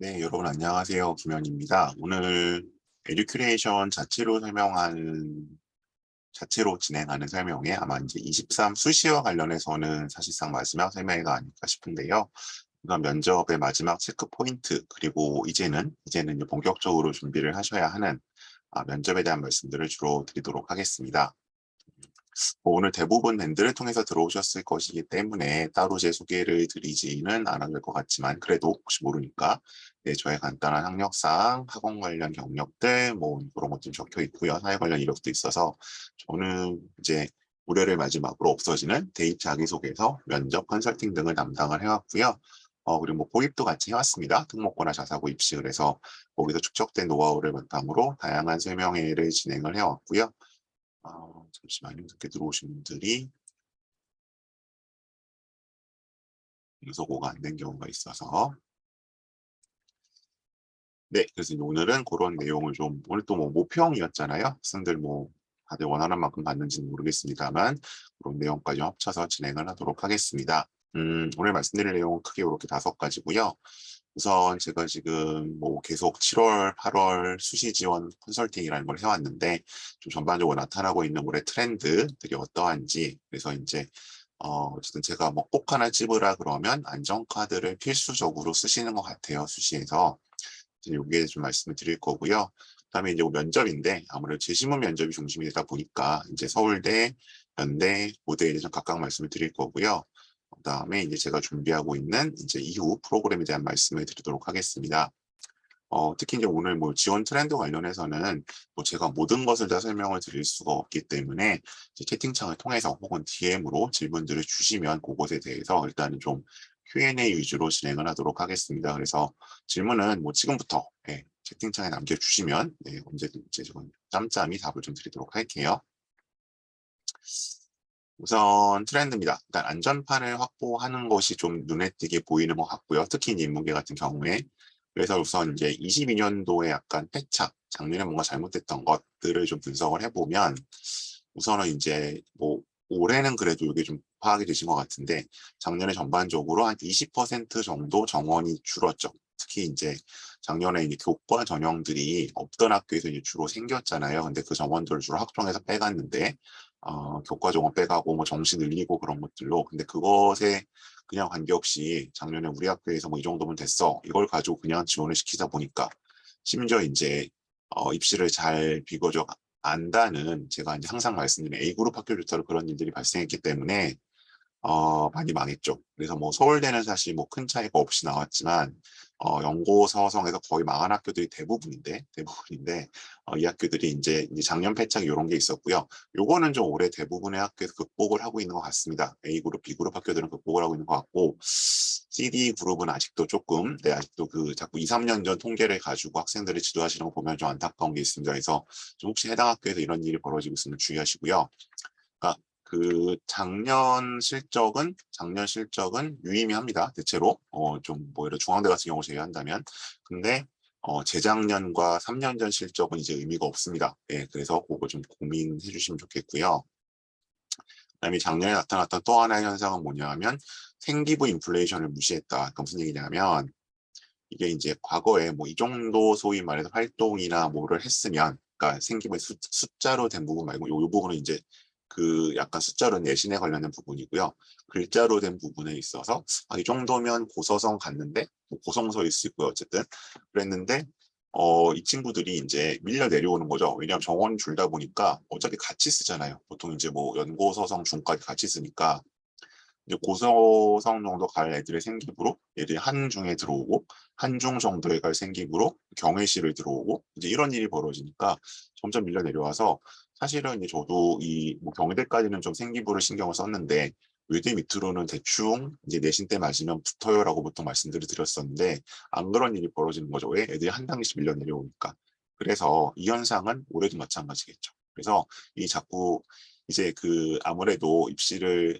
네, 여러분 안녕하세요. 김현입니다. 오늘 에듀큐레이션 자체로 진행하는 설명에 아마 이제 23 수시와 관련해서는 사실상 마지막 설명회가 아닐까 싶은데요. 우선 면접의 마지막 체크 포인트, 그리고 이제는 이제 본격적으로 준비를 하셔야 하는 면접에 대한 말씀들을 주로 드리도록 하겠습니다. 오늘 대부분 밴드를 통해서 들어오셨을 것이기 때문에 따로 제 소개를 드리지는 않아도 될 것 같지만, 그래도 혹시 모르니까 네, 저의 간단한 학력사항, 학원 관련 경력들 뭐 그런 것들이 적혀 있고요. 사회 관련 이력도 있어서 저는 이제 올해를 마지막으로 없어지는 데이트 자기소개서, 면접, 컨설팅 등을 담당을 해왔고요. 그리고 뭐 고입도 같이 해왔습니다. 특목고나 자사고 입시를 해서 거기서 축적된 노하우를 바탕으로 다양한 설명회를 진행을 해왔고요. 잠시만요. 늦게 들어오신 분들이 유소고가 안 된 경우가 있어서. 네, 그래서 오늘은 그런 내용을 좀, 오늘 또 뭐 모평이었잖아요. 학생들 뭐 다들 원하는 만큼 받는지는 모르겠습니다만 그런 내용까지 합쳐서 진행을 하도록 하겠습니다. 오늘 말씀드릴 내용은 크게 이렇게 5가지고요. 우선 제가 지금 뭐 계속 7월, 8월 수시 지원 컨설팅이라는 걸 해왔는데 좀 전반적으로 나타나고 있는 올해 트렌드들이 어떠한지, 그래서 이제 어쨌든 제가 뭐 꼭 하나 찝으라 그러면 안전카드를 필수적으로 쓰시는 것 같아요, 수시에서. 여기에 좀 말씀을 드릴 거고요. 그다음에 이제 면접인데 아무래도 재신문 면접이 중심이 되다 보니까 이제 서울대, 연대, 고대에 대해서 각각 말씀을 드릴 거고요. 그다음에 이제 제가 준비하고 있는 이제 이후 프로그램에 대한 말씀을 드리도록 하겠습니다. 특히 이제 오늘 뭐 지원 트렌드 관련해서는 뭐 제가 모든 것을 다 설명을 드릴 수가 없기 때문에 이제 채팅창을 통해서 혹은 DM으로 질문들을 주시면 그것에 대해서 일단은 좀 Q&A 위주로 진행을 하도록 하겠습니다. 그래서 질문은 뭐 지금부터 채팅창에 남겨주시면 언제든지 저는 짬짬이 답을 좀 드리도록 할게요. 우선 트렌드입니다. 일단 안전판을 확보하는 것이 좀 눈에 띄게 보이는 것 같고요. 특히 이제 인문계 같은 경우에. 그래서 우선 이제 22년도에 약간 패착, 작년에 뭔가 잘못됐던 것들을 좀 분석을 해보면, 우선은 이제 뭐 올해는 그래도 이게 좀 파악이 되신 것 같은데, 작년에 전반적으로 한 20% 정도 정원이 줄었죠. 특히 이제 작년에 이제 교과 전형들이 없던 학교에서 이제 주로 생겼잖아요. 근데 그 정원들을 주로 학종에서 빼갔는데, 교과 정원 빼가고 뭐 정시 늘리고 그런 것들로, 근데 그것에 그냥 관계없이 작년에 우리 학교에서 뭐 이 정도면 됐어, 이걸 가지고 그냥 지원을 시키다 보니까 심지어 이제 입시를 잘 비거적 안다는, 제가 이제 항상 말씀드리는 A그룹 학교조차도 그런 일들이 발생했기 때문에 많이 망했죠. 그래서 뭐 서울대는 사실 뭐 큰 차이가 없이 나왔지만, 연고서성에서 거의 망한 학교들이 대부분인데, 이 학교들이 이제 작년 패착 이런 게 있었고요. 요거는 좀 올해 대부분의 학교에서 극복을 하고 있는 것 같습니다. A그룹, B그룹 학교들은 극복을 하고 있는 것 같고, CD그룹은 아직도 조금, 아직도 그 자꾸 2, 3년 전 통계를 가지고 학생들을 지도하시는 거 보면 좀 안타까운 게 있습니다. 그래서 좀 혹시 해당 학교에서 이런 일이 벌어지고 있으면 주의하시고요. 그러니까 그 작년 실적은 유의미합니다. 대체로 좀 뭐 이런 중앙대 같은 경우 제외한다면. 근데 재작년과 3년 전 실적은 이제 의미가 없습니다. 예, 그래서 그거 좀 고민해 주시면 좋겠고요. 그다음에 작년에 나타났던 또 하나의 현상은 뭐냐면 생기부 인플레이션을 무시했다. 그러니까 무슨 얘기냐면 이게 이제 과거에 뭐 이 정도 소위 말해서 활동이나 뭐를 했으면, 그러니까 생기부의 숫자로 된 부분 말고 요 부분은 이제 그 약간 숫자로 내신에 관련된 부분이고요. 글자로 된 부분에 있어서 이 정도면 고서성 갔는데, 뭐 고성서일 수 있고요. 어쨌든 그랬는데 이 친구들이 이제 밀려 내려오는 거죠. 왜냐하면 정원 줄다 보니까 어차피 같이 쓰잖아요. 보통 이제 뭐 연고서성 중까지 같이 쓰니까 이제 고서성 정도 갈 애들의 생기부로 얘들이 한중에 들어오고, 한중 정도에 갈 생기부로 경외시를 들어오고, 이제 이런 일이 벌어지니까 점점 밀려 내려와서, 사실은 이제 저도 이뭐 경희대까지는 좀 생기부를 신경을 썼는데 외대 밑으로는 대충 이제 내신 때 맞으면 붙어요라고 보통 말씀들을 드렸었는데, 안 그런 일이 벌어지는 거죠. 왜? 애들이 한 단계씩 밀려 내려오니까. 그래서 이 현상은 올해도 마찬가지겠죠. 그래서 이 자꾸 이제 그 아무래도 입시를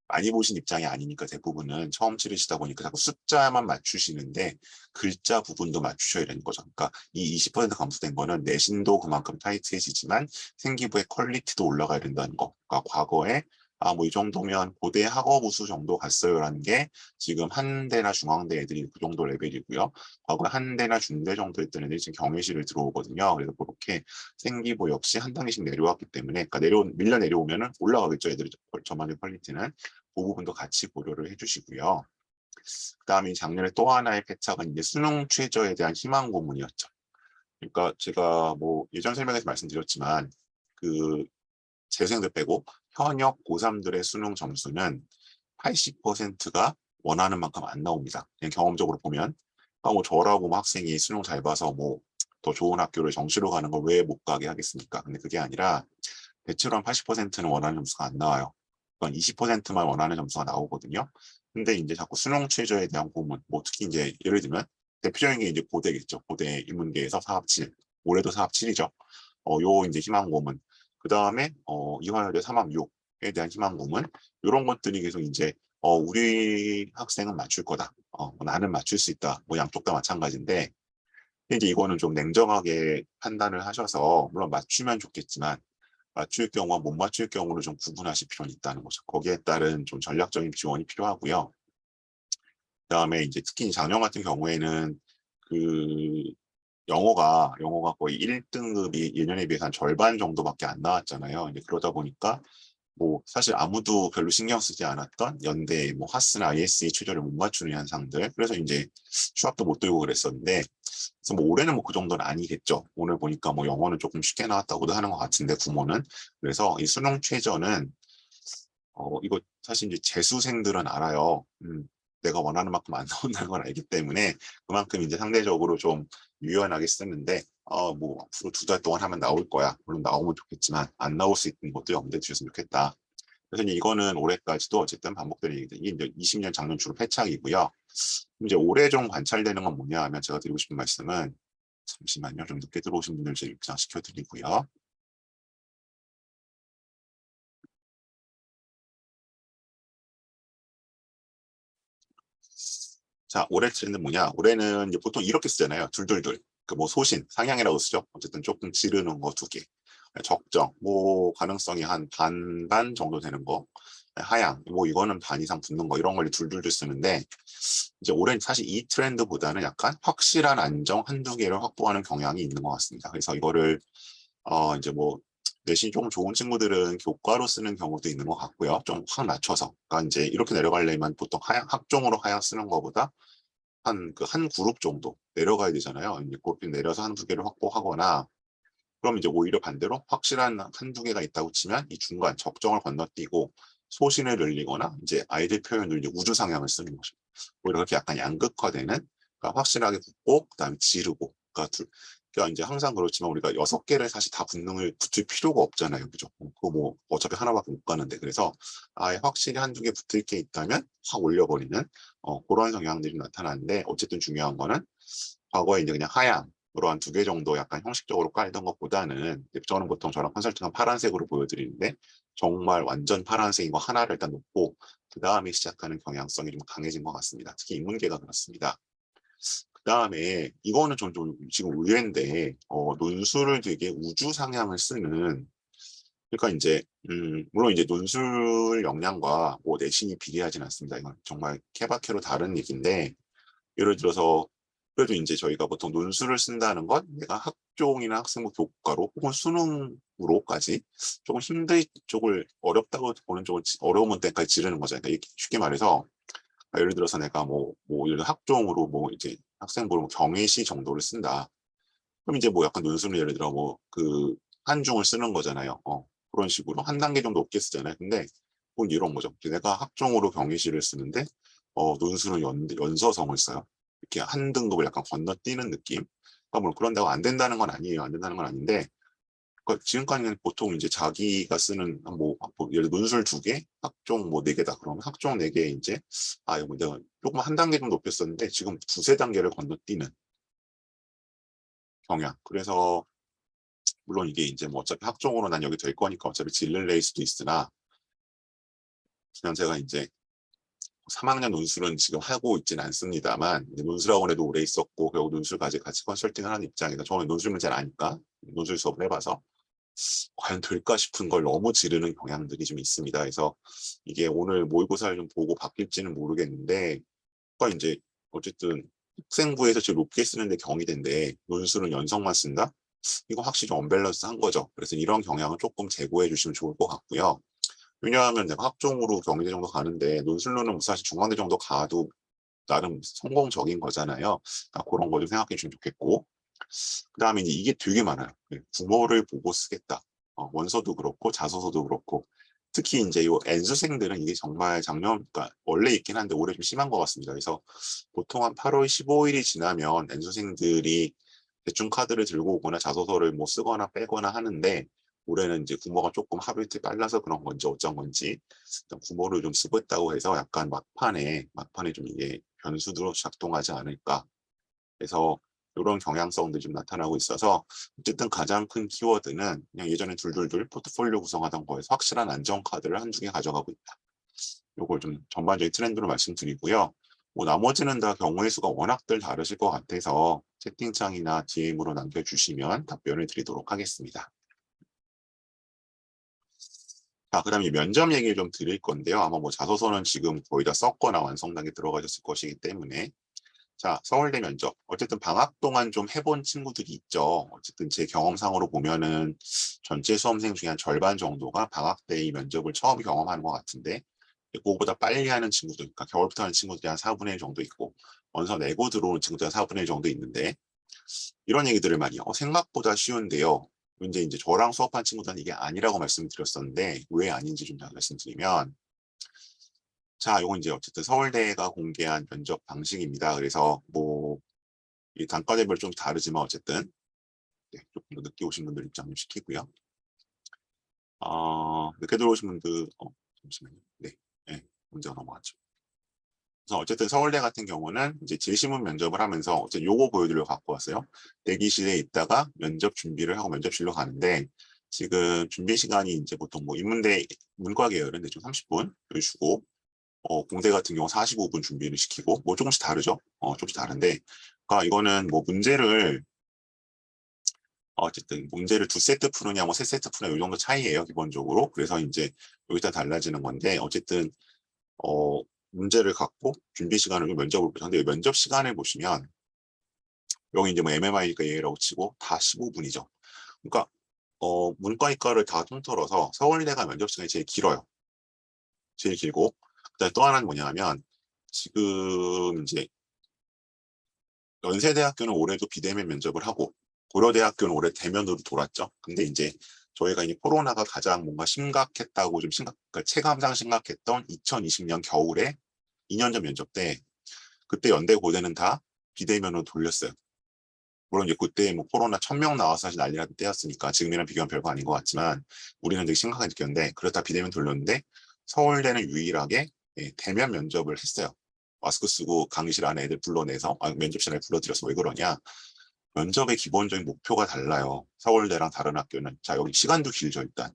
많이 보신 입장이 아니니까 대부분은 처음 치르시다 보니까 자꾸 숫자만 맞추시는데 글자 부분도 맞추셔야 되는 거죠. 그러니까 이 20% 감소된 거는 내신도 그만큼 타이트해지지만 생기부의 퀄리티도 올라가야 된다는 거. 그러니까 과거에 아, 뭐 이 정도면 고대 학업 우수 정도 갔어요라는 게 지금 한대나 중앙대 애들이 그 정도 레벨이고요. 과거 한대나 중대 정도 했던 애들이 지금 경희실을 들어오거든요. 그래서 그렇게 생기부 역시 한 단계씩 내려왔기 때문에, 그러니까 밀려 내려오면은 올라가겠죠. 애들이 저만의 퀄리티는 그 부분도 같이 고려를 해주시고요. 그다음에 작년에 또 하나의 패착은 이제 수능 최저에 대한 희망 고문이었죠. 그러니까 제가 뭐 예전 설명에서 말씀드렸지만 그 재수생들 빼고 현역 고3들의 수능 점수는 80%가 원하는 만큼 안 나옵니다. 그냥 경험적으로 보면. 뭐 저라고 뭐 학생이 수능 잘 봐서 뭐 더 좋은 학교를 정시로 가는 걸 왜 못 가게 하겠습니까? 근데 그게 아니라 대체로 한 80%는 원하는 점수가 안 나와요. 그러니까 20%만 원하는 점수가 나오거든요. 근데 이제 자꾸 수능 최저에 대한 고문, 뭐 특히 이제 예를 들면 대표적인 게 이제 고대겠죠. 고대 인문계에서 사합 7, 올해도 사합 7이죠. 요 이제 희망 고문. 그 다음에 이화여대 3합 6에 대한 희망 고문. 이런 것들이 계속 이제 우리 학생은 맞출 거다. 나는 맞출 수 있다. 뭐 양쪽 다 마찬가지인데 이제 이거는 좀 냉정하게 판단을 하셔서 물론 맞추면 좋겠지만 맞출 경우와 못 맞출 경우를 좀 구분하실 필요는 있다는 거죠. 거기에 따른 좀 전략적인 지원이 필요하고요. 그다음에 이제 특히 작년 같은 경우에는 그 영어가 거의 1등급이 예년에 비해서 한 절반 정도밖에 안 나왔잖아요. 이제 그러다 보니까 뭐 사실 아무도 별로 신경 쓰지 않았던 연대 뭐 하스나 ISE 최저를 못 맞추는 현상들. 그래서 이제 휴학도 못 들고 그랬었는데 그래서 뭐 올해는 뭐 그 정도는 아니겠죠. 오늘 보니까 뭐 영어는 조금 쉽게 나왔다고도 하는 것 같은데 부모는. 그래서 이 수능 최저는 이거 사실 이제 재수생들은 알아요. 내가 원하는 만큼 안 나온다는 걸 알기 때문에 그만큼 이제 상대적으로 좀 유연하게 쓰는데 뭐 앞으로 2달 동안 하면 나올 거야. 물론 나오면 좋겠지만 안 나올 수 있는 것도 염두에 두셨으면 좋겠다. 그래서 이제 이거는 올해까지도 어쨌든 반복되는 얘기들. 이게 이제 20년 작년 주로 패착이고요. 이제 올해 좀 관찰되는 건 뭐냐 하면 제가 드리고 싶은 말씀은 잠시만요. 좀 늦게 들어오신 분들 좀 입장시켜 드리고요. 자, 올해 트렌드 뭐냐? 올해는 이제 보통 이렇게 쓰잖아요. 둘둘둘. 그 뭐 소신, 상향이라고 쓰죠. 어쨌든 조금 지르는 거 2개. 적정, 뭐 가능성이 한 반반 정도 되는 거. 하향, 뭐 이거는 반 이상 붙는 거 이런 걸 둘둘둘 쓰는데 이제 올해는 사실 이 트렌드보다는 약간 확실한 안정 한두 개를 확보하는 경향이 있는 것 같습니다. 그래서 이거를 이제 뭐 내신이 조금 좋은 친구들은 교과로 쓰는 경우도 있는 것 같고요. 좀 확 낮춰서. 그러니까 이제 이렇게 내려가려면 보통 학종으로 하향 쓰는 것보다 한 그룹 정도 내려가야 되잖아요. 이제 그렇게 내려서 한두 개를 확보하거나 그럼 이제 오히려 반대로 확실한 한두 개가 있다고 치면 이 중간 적정을 건너뛰고 소신을 늘리거나 이제 아이들 표현을 이제 우주 상향을 쓰는 거죠. 오히려 그렇게 약간 양극화되는 그러니까 확실하게 붙고 그다음에 지르고 그러니까 이제 항상 그렇지만 우리가 6개를 사실 다 붙을 필요가 없잖아요. 그죠? 그거 뭐 어차피 하나밖에 못 가는데 그래서 아예 확실히 한두 개 붙을 게 있다면 확 올려버리는 그런 성향들이 나타나는데 어쨌든 중요한 거는 과거에 이제 그냥 하향으로 한 2개 정도 약간 형식적으로 깔던 것보다는 저는 보통 저랑 컨설팅은 파란색으로 보여드리는데 정말 완전 파란색인 거 하나를 일단 놓고 그 다음에 시작하는 경향성이 좀 강해진 것 같습니다. 특히 인문계가 그렇습니다. 그 다음에 이거는 좀 지금 의외인데 논술을 되게 우주 상향을 쓰는 그러니까 이제 물론 이제 논술 역량과 뭐 내신이 비례하진 않습니다. 이건 정말 케바케로 다른 얘기인데 예를 들어서 그래도 이제 저희가 보통 논술을 쓴다는 건 내가 학종이나 학생부 교과로 혹은 수능으로까지 조금 힘든 쪽을 어렵다고 보는 쪽을 어려운 때까지 지르는 거잖아요. 그러니까 쉽게 말해서 예를 들어서 내가 예를 들어 학종으로 뭐 이제 학생부로 뭐 경외시 정도를 쓴다. 그럼 이제 뭐 약간 논술을 예를 들어 뭐 그 한중을 쓰는 거잖아요. 그런 식으로 한 단계 정도 높게 쓰잖아요. 근데 뭐 이런 거죠. 내가 학종으로 경희시를 쓰는데 논술은 연서성을 써요. 이렇게 한 등급을 약간 건너뛰는 느낌. 그러니까 뭐 그런다고 안 된다는 건 아니에요. 안 된다는 건 아닌데 그러니까 지금까지는 보통 이제 자기가 쓰는 뭐 예를 들어 논술 2개, 학종 뭐 4개다. 그러면 학종 4개 이제 이거 내가 조금 한 단계 좀 높였었는데 지금 2~3단계를 건너뛰는 경향. 그래서 물론 이게 이제 뭐 어차피 학종으로 난 여기 될 거니까 어차피 질를 수도 있으나 그냥 제가 이제 3학년 논술은 지금 하고 있지는 않습니다만 논술학원에도 오래 있었고 결국 논술까지 같이 컨설팅을 하는 입장이다. 저는 논술을 잘 아니까 논술 수업을 해봐서 과연 될까 싶은 걸 너무 지르는 경향들이 좀 있습니다. 그래서 이게 오늘 모의고사를 좀 보고 바뀔지는 모르겠는데, 그러니까 이제 어쨌든 학생부에서 제일 높게 쓰는데 경희대인데 논술은 연성만 쓴다? 이거 확실히 좀 언밸런스한 거죠. 그래서 이런 경향은 조금 제고해 주시면 좋을 것 같고요. 왜냐하면 내가 학종으로 경희대 정도 가는데 논술로는 사실 중앙대 정도 가도 나름 성공적인 거잖아요. 그러니까 그런 거 좀 생각해 주시면 좋겠고, 그다음에 이게 되게 많아요. 부모를 보고 쓰겠다. 원서도 그렇고 자소서도 그렇고, 특히 이제 이 N수생들은 이게 정말 작년, 그러니까 원래 있긴 한데 올해 좀 심한 것 같습니다. 그래서 보통 한 8월 15일이 지나면 N수생들이 대충 카드를 들고 오거나 자소서를 뭐 쓰거나 빼거나 하는데, 올해는 이제 부모가 조금 하루 이틀 빨라서 그런 건지 어쩐 건지 일단 부모를 좀 쓰고 있다고 해서 약간 막판에 좀 이게 변수도 작동하지 않을까. 그래서 이런 경향성들이 좀 나타나고 있어서 어쨌든 가장 큰 키워드는 그냥 예전에 둘둘둘 포트폴리오 구성하던 거에서 확실한 안정 카드를 한두 개 가져가고 있다. 요걸 좀 전반적인 트렌드로 말씀드리고요. 뭐 나머지는 다 경우의 수가 워낙들 다르실 것 같아서 채팅창이나 DM으로 남겨주시면 답변을 드리도록 하겠습니다. 자, 그다음에 면접 얘기를 좀 드릴 건데요. 아마 뭐 자소서는 지금 거의 다 썼거나 완성 단계 들어가셨을 것이기 때문에, 자, 서울대 면접. 어쨌든 방학 동안 좀 해본 친구들이 있죠. 어쨌든 제 경험상으로 보면은 전체 수험생 중에 한 절반 정도가 방학 때 이 면접을 처음 경험하는 것 같은데, 그거보다 빨리 하는 친구들, 그러니까 겨울부터 하는 친구들이 한 4분의 1 정도 있고, 원서 내고 들어오는 친구들이 한 4분의 1 정도 있는데, 이런 얘기들을 많이 해요. 생각보다 쉬운데요. 이제 저랑 수업한 친구들은 이게 아니라고 말씀드렸었는데, 왜 아닌지 좀 말씀드리면, 자, 이건 이제 어쨌든 서울대가 공개한 면접 방식입니다. 그래서 뭐, 이 단과대별 좀 다르지만 어쨌든, 네, 조금 더 늦게 오신 분들 입장 좀 시키고요. 늦게 들어오신 분들, 잠시만요. 네, 네, 문제가 넘어갔죠. 그래서 어쨌든 서울대 같은 경우는 이제 질시문 면접을 하면서 어쨌든 요거 보여드리려고 갖고 왔어요. 대기실에 있다가 면접 준비를 하고 면접실로 가는데, 지금 준비 시간이 이제 보통 뭐 인문대 문과 계열은 대충 30분을 주고, 공대 같은 경우 45분 준비를 시키고, 뭐 조금씩 다르죠. 조금씩 다른데, 그러니까 이거는 뭐 어쨌든 문제를 두 세트 푸느냐, 뭐 세 세트 푸느냐, 이 정도 차이예요, 기본적으로. 그래서 이제 여기다 달라지는 건데, 어쨌든, 어, 문제를 갖고 준비 시간을 면접을 보셨는데, 면접 시간을 보시면, 여기 이제 뭐 MMI니까 예라고 치고, 다 15분이죠. 그러니까, 문과이과를 다 통틀어서 서울대가 면접 시간이 제일 길어요. 제일 길고, 그다음에 또 하나는 뭐냐면, 지금 이제 연세대학교는 올해도 비대면 면접을 하고, 고려대학교는 올해 대면으로 돌았죠. 근데 이제 저희가 이 코로나가 가장 뭔가 심각했다고 그러니까 체감상 심각했던 2020년 겨울에 2년 전 면접 때, 그때 연대 고대는 다 비대면으로 돌렸어요. 물론 이제 그때 뭐 코로나 1000명 나와서 사실 난리 났던 때였으니까 지금이랑 비교하면 별거 아닌 것 같지만, 우리는 되게 심각하게 느꼈는데, 그렇다 비대면 돌렸는데 서울대는 유일하게 대면 면접을 했어요. 마스크 쓰고 강의실 안에 애들 불러내서, 면접실에 불러들여서. 왜 그러냐? 면접의 기본적인 목표가 달라요. 서울대랑 다른 학교는. 자, 여기 시간도 길죠, 일단.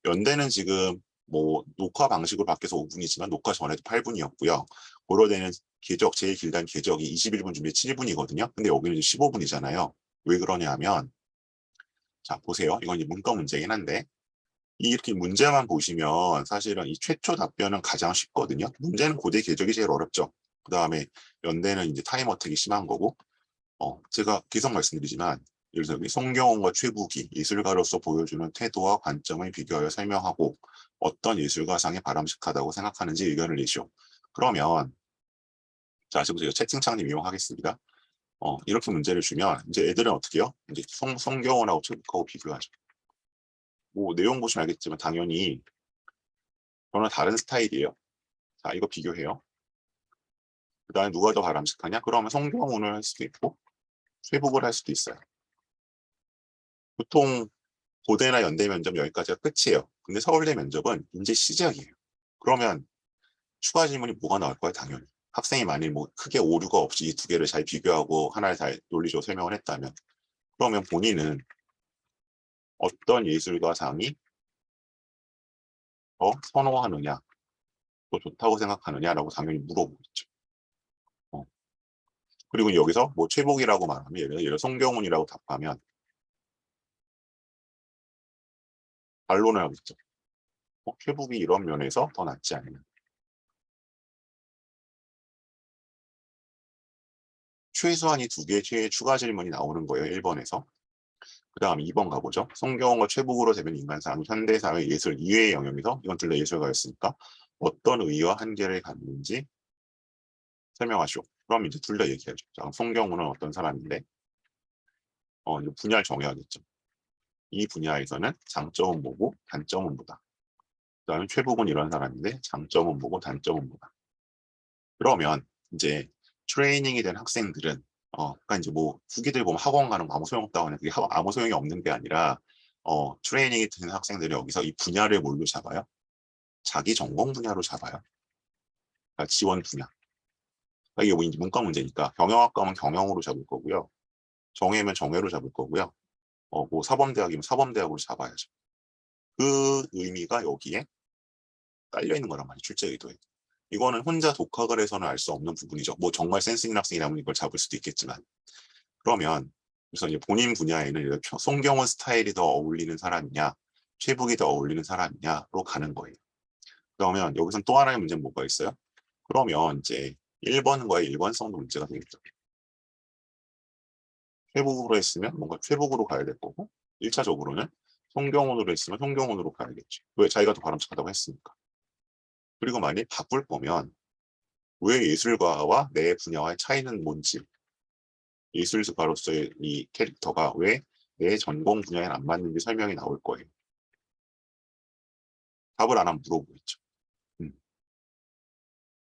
연대는 지금 뭐 녹화 방식으로 바뀌어서 5분이지만 녹화 전에도 8분이었고요. 고려대는 제일 길다는 궤적이 21분 준비에 7분이거든요. 근데 여기는 이제 15분이잖아요. 왜 그러냐 하면, 자, 보세요. 이건 이제 문과 문제긴 한데, 이렇게 문제만 보시면 사실은 이 최초 답변은 가장 쉽거든요. 문제는 고대 궤적이 제일 어렵죠. 그 다음에 연대는 이제 타임 어택이 심한 거고, 제가 계속 말씀드리지만, 예를 들어 송경원과 최국이 예술가로서 보여주는 태도와 관점을 비교하여 설명하고 어떤 예술가상에 바람직하다고 생각하는지 의견을 내시오. 그러면, 자, 지금 제가 채팅창님 이용하겠습니다. 이렇게 문제를 주면 이제 애들은 어떻게 해요? 이제 송경원하고 최국하고 비교하죠. 뭐 내용 보시면 알겠지만 당연히 저는 다른 스타일이에요. 자, 이거 비교해요. 그 다음에 누가 더 바람직하냐? 그러면 송경원을 할 수도 있고 최국을 할 수도 있어요. 보통 고대나 연대 면접 여기까지가 끝이에요. 근데 서울대 면접은 이제 시작이에요. 그러면 추가 질문이 뭐가 나올까요? 당연히. 학생이 만일 뭐 크게 오류가 없이 이 두 개를 잘 비교하고 하나를 잘 논리적으로 설명을 했다면, 그러면 본인은 어떤 예술가상이 더 선호하느냐, 또 좋다고 생각하느냐라고 당연히 물어보겠죠. 어. 그리고 여기서 뭐 최복이라고 말하면, 예를 들어 송경훈이라고 답하면 반론을 하겠죠. 최북이 이런 면에서 더 낫지 않냐. 최소한 이 두 개의 추가 질문이 나오는 거예요. 1번에서. 그 다음 2번 가보죠. 송경호가 최북으로 되면 인간사는 현대사회 예술 이외의 영역에서, 이건 둘 다 예술가였으니까 어떤 의의와 한계를 갖는지 설명하시오. 그럼 이제 둘 다 얘기하죠. 자, 송경호는 어떤 사람인데, 이제 분야를 정해야겠죠. 이 분야에서는 장점은 뭐고 단점은 뭐다. 그 다음에 최북은 이런 사람인데 장점은 뭐고 단점은 뭐다. 그러면 이제 트레이닝이 된 학생들은 그러니까 이제 뭐 후기들 보면 학원 가는 거 아무 소용없다고 하는, 그게 아무 소용이 없는 게 아니라 트레이닝이 된 학생들이 여기서 이 분야를 뭘로 잡아요? 자기 전공 분야로 잡아요. 그러니까 지원 분야. 그러니까 이게 뭐 이제 문과 문제니까 경영학과면 경영으로 잡을 거고요. 정예면 정예로 잡을 거고요. 뭐 사범대학이면 사범대학으로 잡아야죠. 그 의미가 여기에 깔려 있는 거란 말이에요. 출제 의도에. 이거는 혼자 독학을 해서는 알 수 없는 부분이죠. 뭐 정말 센스 있는 학생이라면 이걸 잡을 수도 있겠지만. 그러면 그래서 이제 본인 분야에는 송경원 스타일이 더 어울리는 사람이냐, 최북이 더 어울리는 사람이냐로 가는 거예요. 그러면 여기서 또 하나의 문제는 뭐가 있어요? 그러면 이제 1번과의 일관성도 문제가 되겠죠. 최북으로 했으면 뭔가 최북으로 가야 될 거고, 1차적으로는 송경원으로 했으면 송경원으로 가야겠죠. 왜? 자기가 더 바람직하다고 했으니까. 그리고 만약 바꿀 거면 왜 예술가와 내 분야와의 차이는 뭔지, 예술가로서의 이 캐릭터가 왜 내 전공 분야에는 안 맞는지 설명이 나올 거예요. 답을 안 하면 물어보겠죠.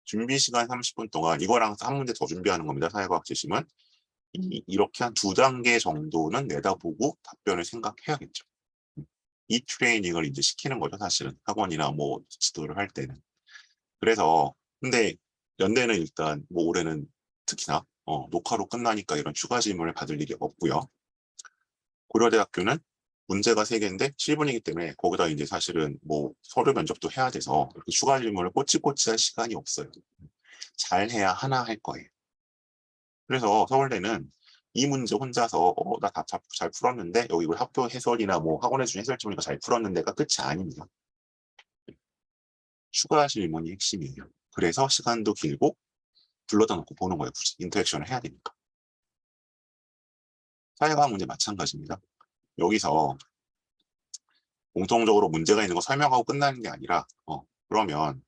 준비 시간 30분 동안 이거랑 한 문제 더 준비하는 겁니다. 사회과학 재심은. 이렇게 한 2단계 정도는 내다보고 답변을 생각해야겠죠. 이 트레이닝을 이제 시키는 거죠. 사실은 학원이나 뭐 지도를 할 때는. 그래서 근데 연대는 일단 뭐 올해는 특히나 녹화로 끝나니까 이런 추가 질문을 받을 일이 없고요. 고려대학교는 문제가 3개인데 7분이기 때문에 거기다 이제 사실은 뭐 서류 면접도 해야 돼서 이렇게 추가 질문을 꼬치꼬치 할 시간이 없어요. 잘해야 하나 할 거예요. 그래서 서울대는 이 문제 혼자서 나 다 잘 풀었는데 여기 우리 학교 해설이나 뭐 학원에서 준 해설 보니까 잘 풀었는데가 끝이 아닙니다. 추가 질문이 핵심이에요. 그래서 시간도 길고 불러다 놓고 보는 거예요. 굳이 인터랙션을 해야 되니까. 사회과학 문제 마찬가지입니다. 여기서 공통적으로 문제가 있는 거 설명하고 끝나는 게 아니라 그러면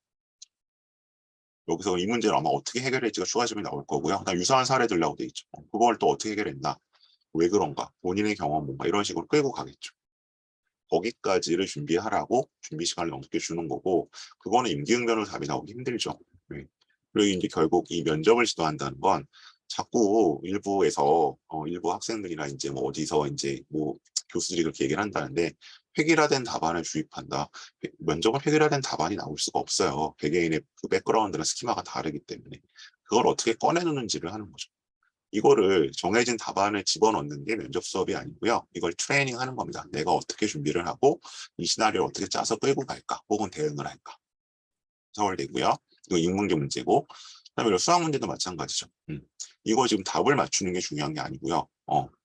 여기서 이 문제를 아마 어떻게 해결할지가 추가 질문이 나올 거고요. 그다음 유사한 사례들 나오고 돼 있죠. 그걸 또 어떻게 해결했나? 왜 그런가? 본인의 경험 뭔가 이런 식으로 끌고 가겠죠. 거기까지를 준비하라고 준비 시간을 넘게 주는 거고, 그거는 임기응변으로 답이 나오기 힘들죠. 네. 그리고 이제 결국 이 면접을 지도한다는 건 자꾸 일부에서 일부 학생들이나 이제 뭐 어디서 이제 뭐 교수들이 그렇게 얘기를 한다는데, 획일화된 답안을 주입한다. 면접은 획일화된 답안이 나올 수가 없어요. 개개인의 그 백그라운드나 스키마가 다르기 때문에 그걸 어떻게 꺼내놓는지를 하는 거죠. 이거를 정해진 답안을 집어넣는 게 면접 수업이 아니고요. 이걸 트레이닝 하는 겁니다. 내가 어떻게 준비를 하고 이 시나리오를 어떻게 짜서 끌고 갈까 혹은 대응을 할까. 서울대고요. 이거 인문계 문제고, 그다음에 수학 문제도 마찬가지죠. 이거 지금 답을 맞추는 게 중요한 게 아니고요.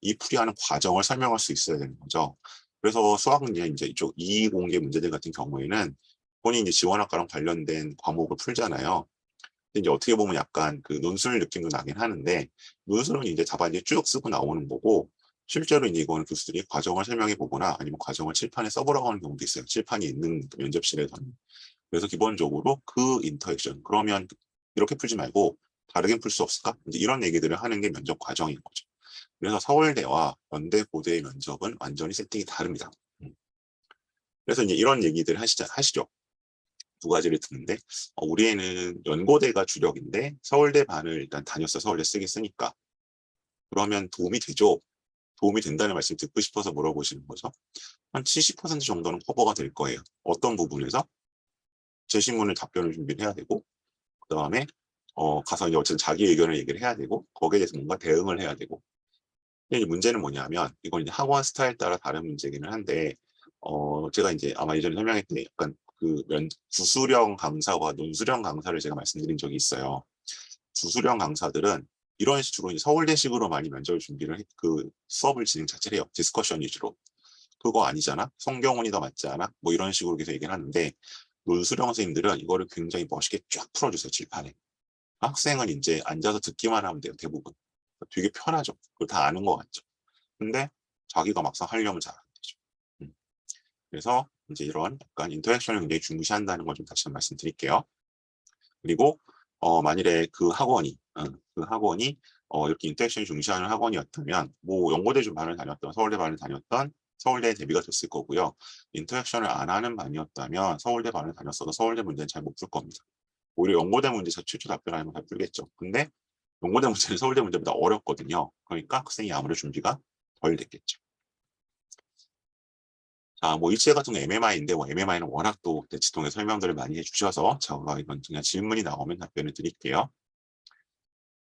이 풀이하는 과정을 설명할 수 있어야 되는 거죠. 그래서 수학 문제 이제 이쪽 이공계 문제들 같은 경우에는 본인이 이제 지원학과랑 관련된 과목을 풀잖아요. 이제 어떻게 보면 약간 그 논술 느낌도 나긴 하는데, 논술은 이제 답안지 쭉 쓰고 나오는 거고, 실제로 이제 이거는 교수들이 과정을 설명해 보거나 아니면 과정을 칠판에 써보라고 하는 경우도 있어요. 칠판이 있는 면접실에서는. 그래서 기본적으로 그 인터액션, 그러면 이렇게 풀지 말고 다르게 풀 수 없을까? 이제 이런 얘기들을 하는 게 면접 과정인 거죠. 그래서 서울대와 연대, 고대의 면접은 완전히 세팅이 다릅니다. 그래서 이제 이런 얘기들 하시죠. 두 가지를 듣는데, 우리 애는 연고대가 주력인데 서울대 반을 일단 다녔어. 서울대 쓰긴 쓰니까. 그러면 도움이 되죠? 도움이 된다는 말씀 듣고 싶어서 물어보시는 거죠. 한 70% 정도는 커버가 될 거예요. 어떤 부분에서? 제시문을 답변을 준비를 해야 되고, 그 다음에 가서 이제 어쨌든 자기 의견을 얘기를 해야 되고, 거기에 대해서 뭔가 대응을 해야 되고. 근데 이제 문제는 뭐냐면, 이건 이제 학원 스타일 따라 다른 문제기는 한데, 제가 이제 아마 예전에 설명했던 약간 구수령 강사와 논수령 강사를 제가 말씀드린 적이 있어요. 구수령 강사들은 이런 식으로 서울대식으로 많이 면접을 준비를 그 수업을 진행 자체를 해요. 디스커션 위주로. 그거 아니잖아. 성경원이 더 맞지 않아? 뭐 이런 식으로 계속 얘기를 하는데 논술형 선생님들은 이거를 굉장히 멋있게 쫙 풀어주세요. 칠판에. 학생은 이제 앉아서 듣기만 하면 돼요. 대부분. 되게 편하죠. 그걸 다 아는 것 같죠. 근데 자기가 막상 하려면 잘 안 되죠. 그래서 이제 이런 약간 인터랙션을 굉장히 중시한다는 걸 좀 다시 한번 말씀드릴게요. 그리고 만일에 그 학원이 이렇게 인터랙션을 중시하는 학원이었다면 뭐 연고대 반을 다녔던 서울대 반을 다녔던 서울대 대비가 됐을 거고요. 인터랙션을 안 하는 반이었다면 서울대 반을 다녔어도 서울대 문제는 잘 못 풀 겁니다. 오히려 연고대 문제 최초 답변하면 잘 풀겠죠. 근데 연고대 문제는 서울대 문제보다 어렵거든요. 그러니까 학생이 아무래도 준비가 덜 됐겠죠. 자, 뭐 일체 같은 거 MMI인데 뭐 MMI는 워낙 또 대치동에 설명들을 많이 해주셔서 제가 이건 그냥 질문이 나오면 답변을 드릴게요.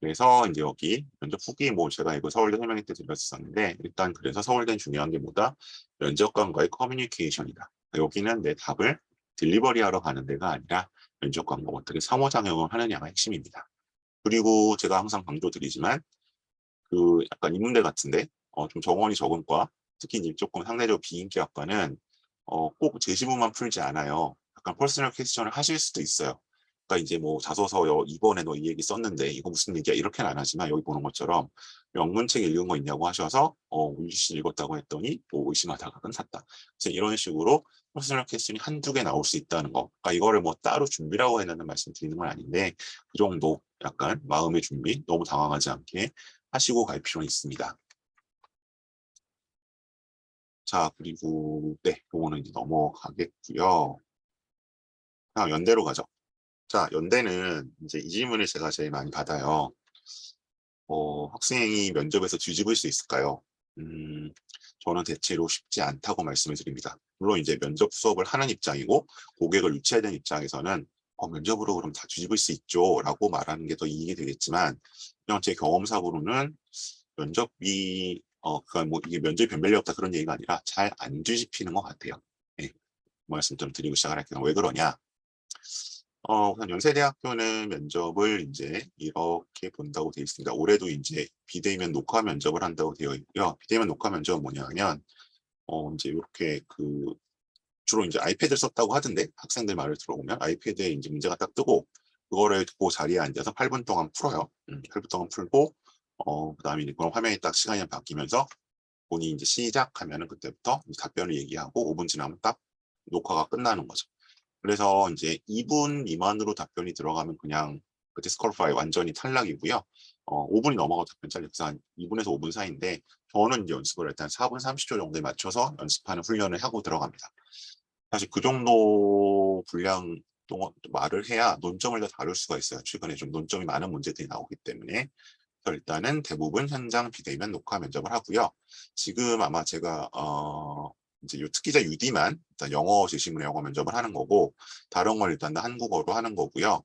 그래서 이제 여기 면접 후기 뭐 제가 이거 서울대 설명회 때 드렸었는데 일단 그래서 서울대는 중요한 게 뭐다? 면접관과의 커뮤니케이션이다. 여기는 내 답을 딜리버리 하러 가는 데가 아니라 면접관과 어떻게 상호작용을 하느냐가 핵심입니다. 그리고 제가 항상 강조드리지만 그 약간 인문대 같은데 좀 정원이 적은 과 특히 이제 조금 상대적으로 비인기 학과는 꼭 제시문만 풀지 않아요. 약간 퍼스널 퀘스천을 하실 수도 있어요. 그러니까 이제 뭐 자소서 이번에 너 이 얘기 썼는데 이거 무슨 얘기야 이렇게는 안 하지만 여기 보는 것처럼 영문책 읽은 거 있냐고 하셔서 울씨 읽었다고 했더니 뭐 의심하다가 끝났다. 그래서 이런 식으로 퍼스널 퀘스천이 한두 개 나올 수 있다는 거. 그러니까 이거를 뭐 따로 준비라고 해놓는 말씀 드리는 건 아닌데 그 정도 약간 마음의 준비 너무 당황하지 않게 하시고 갈 필요는 있습니다. 자, 그리고 네, 요거는 이제 넘어가겠고요. 그냥 연대로 가죠. 자, 연대는 이제 이 질문을 제가 제일 많이 받아요. 학생이 면접에서 뒤집을 수 있을까요? 저는 대체로 쉽지 않다고 말씀을 드립니다. 물론 이제 면접 수업을 하는 입장이고 고객을 유치해야 되는 입장에서는 면접으로 그럼 다 뒤집을 수 있죠 라고 말하는 게 더 이익이 되겠지만 그냥 제 경험상으로는 면접이 그러니까 뭐 이게 면접이 변별력이 없다 그런 얘기가 아니라 잘 안 뒤집히는 것 같아요. 네, 말씀 좀 드리고 시작을 할게요. 왜 그러냐? 우선 연세대학교는 면접을 이제 이렇게 본다고 되어 있습니다. 올해도 이제 비대면 녹화 면접을 한다고 되어 있고요. 비대면 녹화 면접은 뭐냐 하면, 이제 이렇게 주로 이제 아이패드를 썼다고 하던데, 학생들 말을 들어보면 아이패드에 이제 문제가 딱 뜨고, 그거를 그 자리에 앉아서 8분 동안 풀어요. 8분 동안 풀고, 그 다음에 이제 그런 화면이 딱 시간이 바뀌면서 본인이 이제 시작하면은 그때부터 답변을 얘기하고 5분 지나면 딱 녹화가 끝나는 거죠. 그래서 이제 2분 미만으로 답변이 들어가면 그냥 그 디스퀄리파이 완전히 탈락이고요. 5분이 넘어가도 답변 잘려서 한 2분에서 5분 사이인데 저는 이제 연습을 일단 4분 30초 정도에 맞춰서 연습하는 훈련을 하고 들어갑니다. 사실 그 정도 분량 동안 말을 해야 논점을 다 다룰 수가 있어요. 최근에 좀 논점이 많은 문제들이 나오기 때문에. 그래서 일단은 대부분 현장 비대면 녹화 면접을 하고요. 지금 아마 제가 이제 특기자 UD만 일단 영어 제시문에 영어 면접을 하는 거고 다른 걸 일단 다 한국어로 하는 거고요.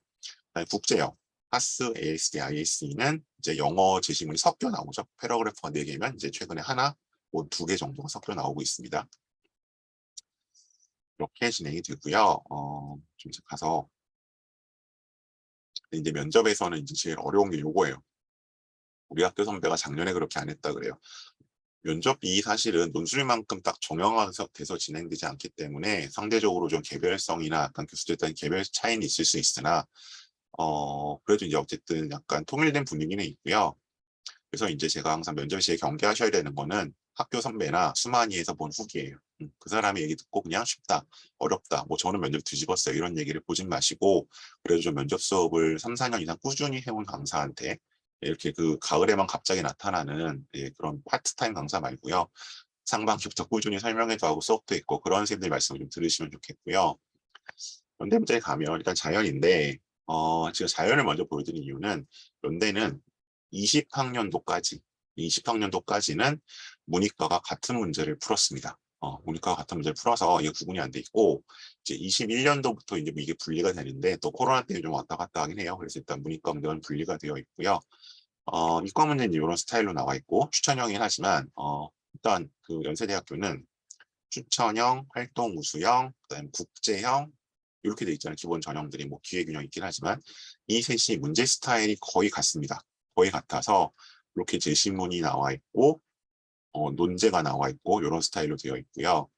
국제형 파스, ASD, ISE는 이제 영어 제시문이 섞여 나오죠. 패러그래프가 4개면 이제 최근에 하나, 뭐 2개 정도가 섞여 나오고 있습니다. 이렇게 진행이 되고요. 좀 가서 이제 면접에서는 이제 제일 어려운 게 요거예요. 우리 학교 선배가 작년에 그렇게 안 했다 그래요. 면접이 사실은 논술만큼 딱 정형화돼서 진행되지 않기 때문에 상대적으로 좀 개별성이나 약간 교수들에 따른 개별 차이는 있을 수 있으나 그래도 이제 어쨌든 약간 통일된 분위기는 있고요. 그래서 이제 제가 항상 면접에 제일 경계하셔야 되는 거는 학교 선배나 수만이에서 본 후기예요. 그 사람의 얘기 듣고 그냥 쉽다, 어렵다, 뭐 저는 면접 뒤집었어요 이런 얘기를 보진 마시고 그래도 좀 면접 수업을 3, 4년 이상 꾸준히 해온 강사한테 이렇게 그 가을에만 갑자기 나타나는 그런 파트타임 강사 말고요. 상반기부터 꾸준히 설명회도 하고 수업도 있고 그런 선생님들 말씀을 좀 들으시면 좋겠고요. 연대문제에 가면 일단 자연인데 제가 자연을 먼저 보여드린 이유는 연대는 20학년도까지는 문이과가 같은 문제를 풀었습니다. 문이과가 같은 문제를 풀어서 이게 구분이 안 돼 있고 이제 21년도부터 이제 이게 분리가 되는데 또 코로나 때문에 좀 왔다 갔다 하긴 해요. 그래서 일단 문이과 문제는 분리가 되어 있고요. 이과 문제는 이런 스타일로 나와 있고 추천형이긴 하지만 일단 그 연세대학교는 추천형, 활동 우수형, 그다음에 국제형 이렇게 돼 있잖아요. 기본 전형들이 뭐 기회균형 있긴 하지만 이 셋이 문제 스타일이 거의 같습니다. 거의 같아서 이렇게 제시문이 나와 있고 논제가 나와 있고 이런 스타일로 되어 있고요.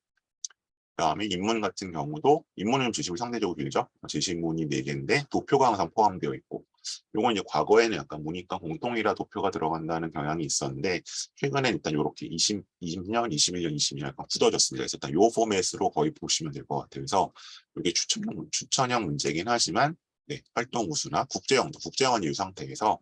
그다음에 인문 같은 경우도 인문은 지식이 상대적으로 길죠. 지식문이 4개인데 도표가 항상 포함되어 있고 요건 이제 과거에는 약간 문이과 공통이라 도표가 들어간다는 경향이 있었는데 최근에 일단 이렇게 20년, 21년, 22년 약간 굳어졌습니다. 그래서 일단 요 포맷으로 거의 보시면 될 것 같아요. 그래서 이게 추천형 문제긴 하지만 네, 활동 우수나 국제영은 이 상태에서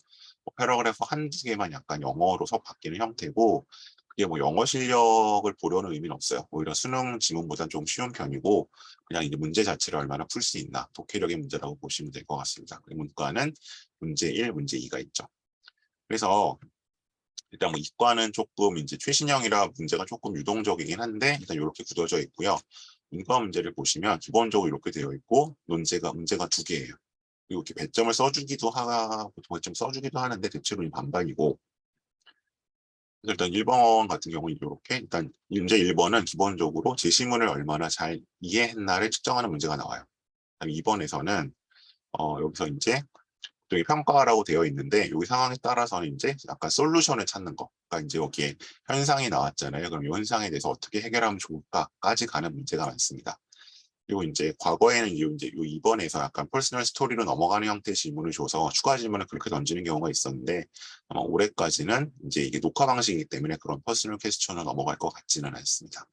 패러그래프 한두 개만 약간 영어로서 바뀌는 형태고 그게 뭐 영어 실력을 보려는 의미는 없어요. 오히려 수능 지문보다는 좀 쉬운 편이고 그냥 이제 문제 자체를 얼마나 풀 수 있나 독해력의 문제라고 보시면 될 것 같습니다. 그리고 문과는 문제 1, 문제 2가 있죠. 그래서 일단 뭐 이과는 조금 이제 최신형이라 문제가 조금 유동적이긴 한데 일단 이렇게 굳어져 있고요. 문과 문제를 보시면 기본적으로 이렇게 되어 있고 문제가 2개예요. 그리고 이렇게 배점을 써주기도 하고 배점 써주기도 하는데 대체로 반반이고 일단 1번 같은 경우는 이렇게 일단 문제 1번은 기본적으로 제시문을 얼마나 잘 이해했나를 측정하는 문제가 나와요. 2번에서는 여기서 이제 여기 평가라고 되어 있는데 여기 상황에 따라서는 이제 약간 솔루션을 찾는 거. 그러니까 이제 여기에 현상이 나왔잖아요. 그럼 이 현상에 대해서 어떻게 해결하면 좋을까까지 가는 문제가 많습니다. 그리고 이제 과거에는 이제 요 2번에서 약간 퍼스널 스토리로 넘어가는 형태의 질문을 줘서 추가 질문을 그렇게 던지는 경우가 있었는데 아마 올해까지는 이제 이게 녹화 방식이기 때문에 그런 퍼스널 퀘스천을 넘어갈 것 같지는 않습니다.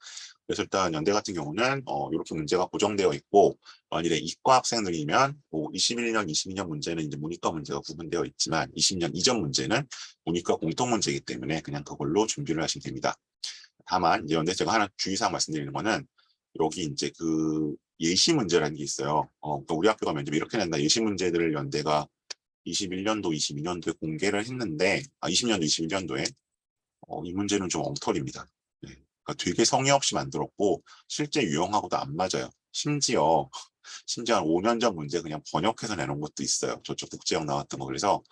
그래서 일단 연대 같은 경우는 이렇게 문제가 고정되어 있고 만일에 이과 학생들이면 뭐 21년, 22년 문제는 이제 문이과 문제가 구분되어 있지만 20년 이전 문제는 문이과 공통 문제이기 때문에 그냥 그걸로 준비를 하시면 됩니다. 다만 이제 연대 제가 하나 주의사항 말씀드리는 거는 여기 이제 그 예시 문제라는 게 있어요. 그러니까 우리 학교가 면접 이렇게 낸다. 예시 문제들을 연대가 21년도, 22년도에 공개를 했는데, 20년도, 21년도에 이 문제는 좀 엉터리입니다. 네. 그러니까 되게 성의 없이 만들었고 실제 유형하고도 안 맞아요. 심지어 한 5년 전 문제 그냥 번역해서 내놓은 것도 있어요. 저쪽 국제형 나왔던 거. 그래서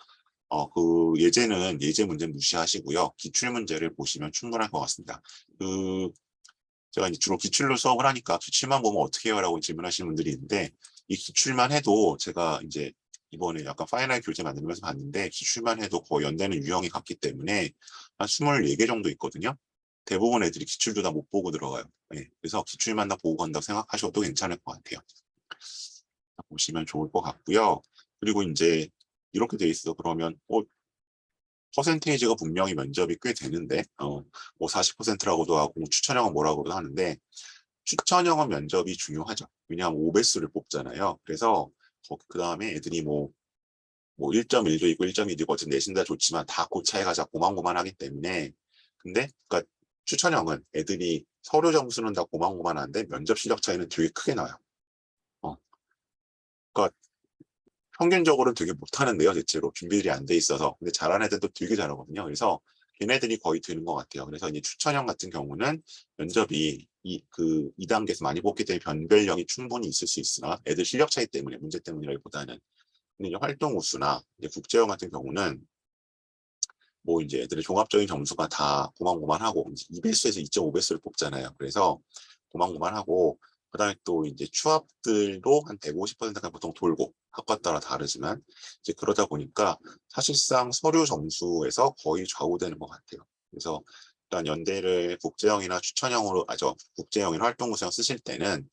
그 예제는 예제 문제 무시하시고요. 기출 문제를 보시면 충분할 것 같습니다. 제가 이제 주로 기출로 수업을 하니까 기출만 보면 어떻게 해요? 라고 질문하시는 분들이 있는데 이 기출만 해도 제가 이제 이번에 약간 파이널 교재 만들면서 봤는데 기출만 해도 거의 연대는 유형이 같기 때문에 한 24개 정도 있거든요. 대부분 애들이 기출도 다 못 보고 들어가요. 네, 그래서 기출만 다 보고 간다고 생각하셔도 괜찮을 것 같아요. 보시면 좋을 것 같고요. 그리고 이제 이렇게 돼 있어. 그러면 퍼센테이지가 분명히 면접이 꽤 되는데 뭐 40%라고도 하고 추천형은 뭐라고도 하는데 추천형은 면접이 중요하죠. 왜냐하면 5배수를 뽑잖아요. 그래서 그 다음에 애들이 뭐 1.1도 있고 1.2도 있고 어쨌든 내신 다 좋지만 다 고차에 가자 고만고만하기 때문에 근데 그러니까 추천형은 애들이 서류 점수는 다 고만고만한데 면접 실력 차이는 되게 크게 나요. 어, 그러니까 평균적으로는 되게 못하는데요, 대체로. 준비들이 안 돼 있어서. 근데 잘하는 애들도 되게 잘하거든요. 그래서 걔네들이 거의 되는 것 같아요. 그래서 이제 추천형 같은 경우는 면접이 2단계에서 많이 뽑기 때문에 변별력이 충분히 있을 수 있으나 애들 실력 차이 때문에, 문제 때문이라기보다는. 근데 이제 활동 우수나 이제 국제형 같은 경우는 뭐 이제 애들의 종합적인 점수가 다 고만고만하고 2배수에서 2.5배수를 뽑잖아요. 그래서 고만고만하고 그다음에 또 이제 추합들도 한 150%까지 보통 돌고 학과 따라 다르지만 이제 그러다 보니까 사실상 서류 점수에서 거의 좌우되는 것 같아요. 그래서 일단 연대를 국제형이나 추천형으로 국제형이나 활동구성 쓰실 때는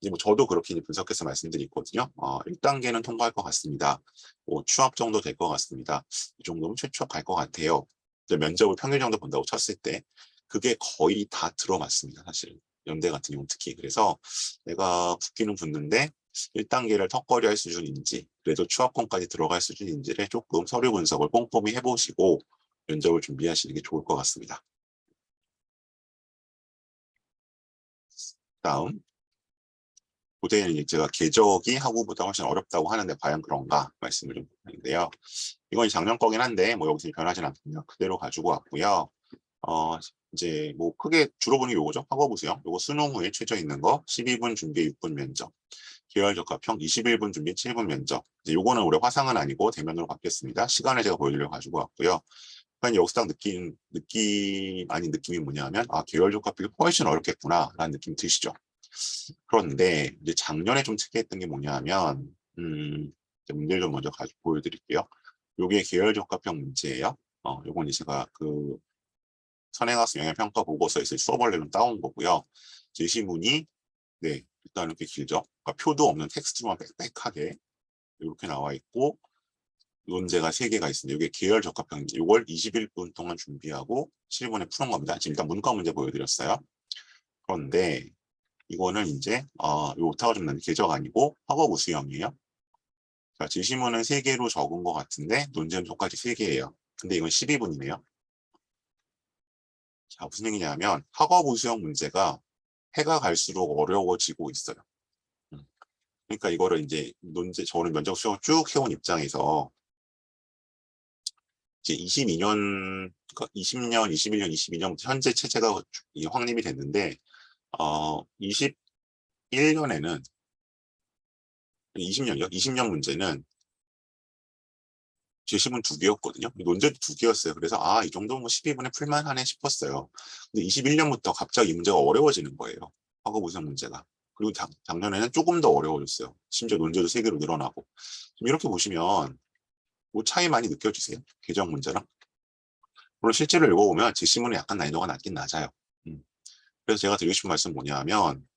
이제 뭐 저도 그렇게 분석해서 말씀드리거든요. 1단계는 통과할 것 같습니다. 뭐 추합 정도 될 것 같습니다. 이 정도면 최추합 갈 것 같아요. 면접을 평균 정도 본다고 쳤을 때 그게 거의 다 들어맞습니다. 사실 연대 같은 경우는 특히. 그래서 내가 붙기는 붙는데 1단계를 턱걸이 할 수준인지 그래도 추합권까지 들어갈 수준인지를 조금 서류 분석을 꼼꼼히 해보시고 면접을 준비하시는 게 좋을 것 같습니다. 다음 고대는 제가 궤적이 학우보다 훨씬 어렵다고 하는데 과연 그런가 말씀을 좀 드리는데요. 이건 작년 거긴 한데 뭐 여기서 변하진 않군요. 그대로 가지고 왔고요. 이제 뭐 크게 주로 보는 게 요거죠. 학업우수요. 요거 수능 후에 최저 있는 거 12분 준비 6분 면접. 계열 적합형 21분 준비 7분 면접. 이제 요거는 올해 화상은 아니고 대면으로 바뀌었습니다. 시간을 제가 보여드려 가지고 왔고요. 그러니까 여기서 딱 느낌이 뭐냐면 계열 적합형이 훨씬 어렵겠구나 라는 느낌 드시죠. 그런데 이제 작년에 좀 특이했던 게 뭐냐면 문제를 좀 먼저 보여드릴게요. 요게 계열 적합형 문제예요. 요건 이제 제가 선행학습 영향평가 보고서에서 수업을 내면 따온 거고요. 제시문이 네, 일단 이렇게 길죠. 그러니까 표도 없는 텍스트만 빽빽하게 이렇게 나와 있고 논제가 3개가 있습니다. 이게 계열 적합형, 이걸 21분 동안 준비하고 7분에 푸는 겁니다. 지금 일단 문과 문제 보여드렸어요. 그런데 이거는 이제 이 오타가 좀 나는 계적 아니고 학업 우수형이에요. 자, 제시문은 3개로 적은 것 같은데 논제는 똑같이 3개예요. 근데 이건 12분이네요. 자, 무슨 얘기냐면 학업 우수형 문제가 해가 갈수록 어려워지고 있어요. 그러니까 이거를 이제 저는 면접 수업을 쭉 해온 입장에서 이제 22년, 20년, 21년, 22년부터 현재 체제가 확립이 됐는데 21년에는 20년이요. 20년 문제는 제시문 2개였거든요. 논제도 2개였어요. 그래서 이 정도면 뭐 12분에 풀만하네 싶었어요. 근데 21년부터 갑자기 이 문제가 어려워지는 거예요. 학업 우선 문제가. 그리고 작년에는 조금 더 어려워졌어요. 심지어 논제도 3개로 늘어나고. 이렇게 보시면 뭐 차이 많이 느껴지세요? 계정 문제랑. 물론 실제로 읽어보면 제시문은 약간 난이도가 낮긴 낮아요. 그래서 제가 드리고 싶은 말씀은 뭐냐면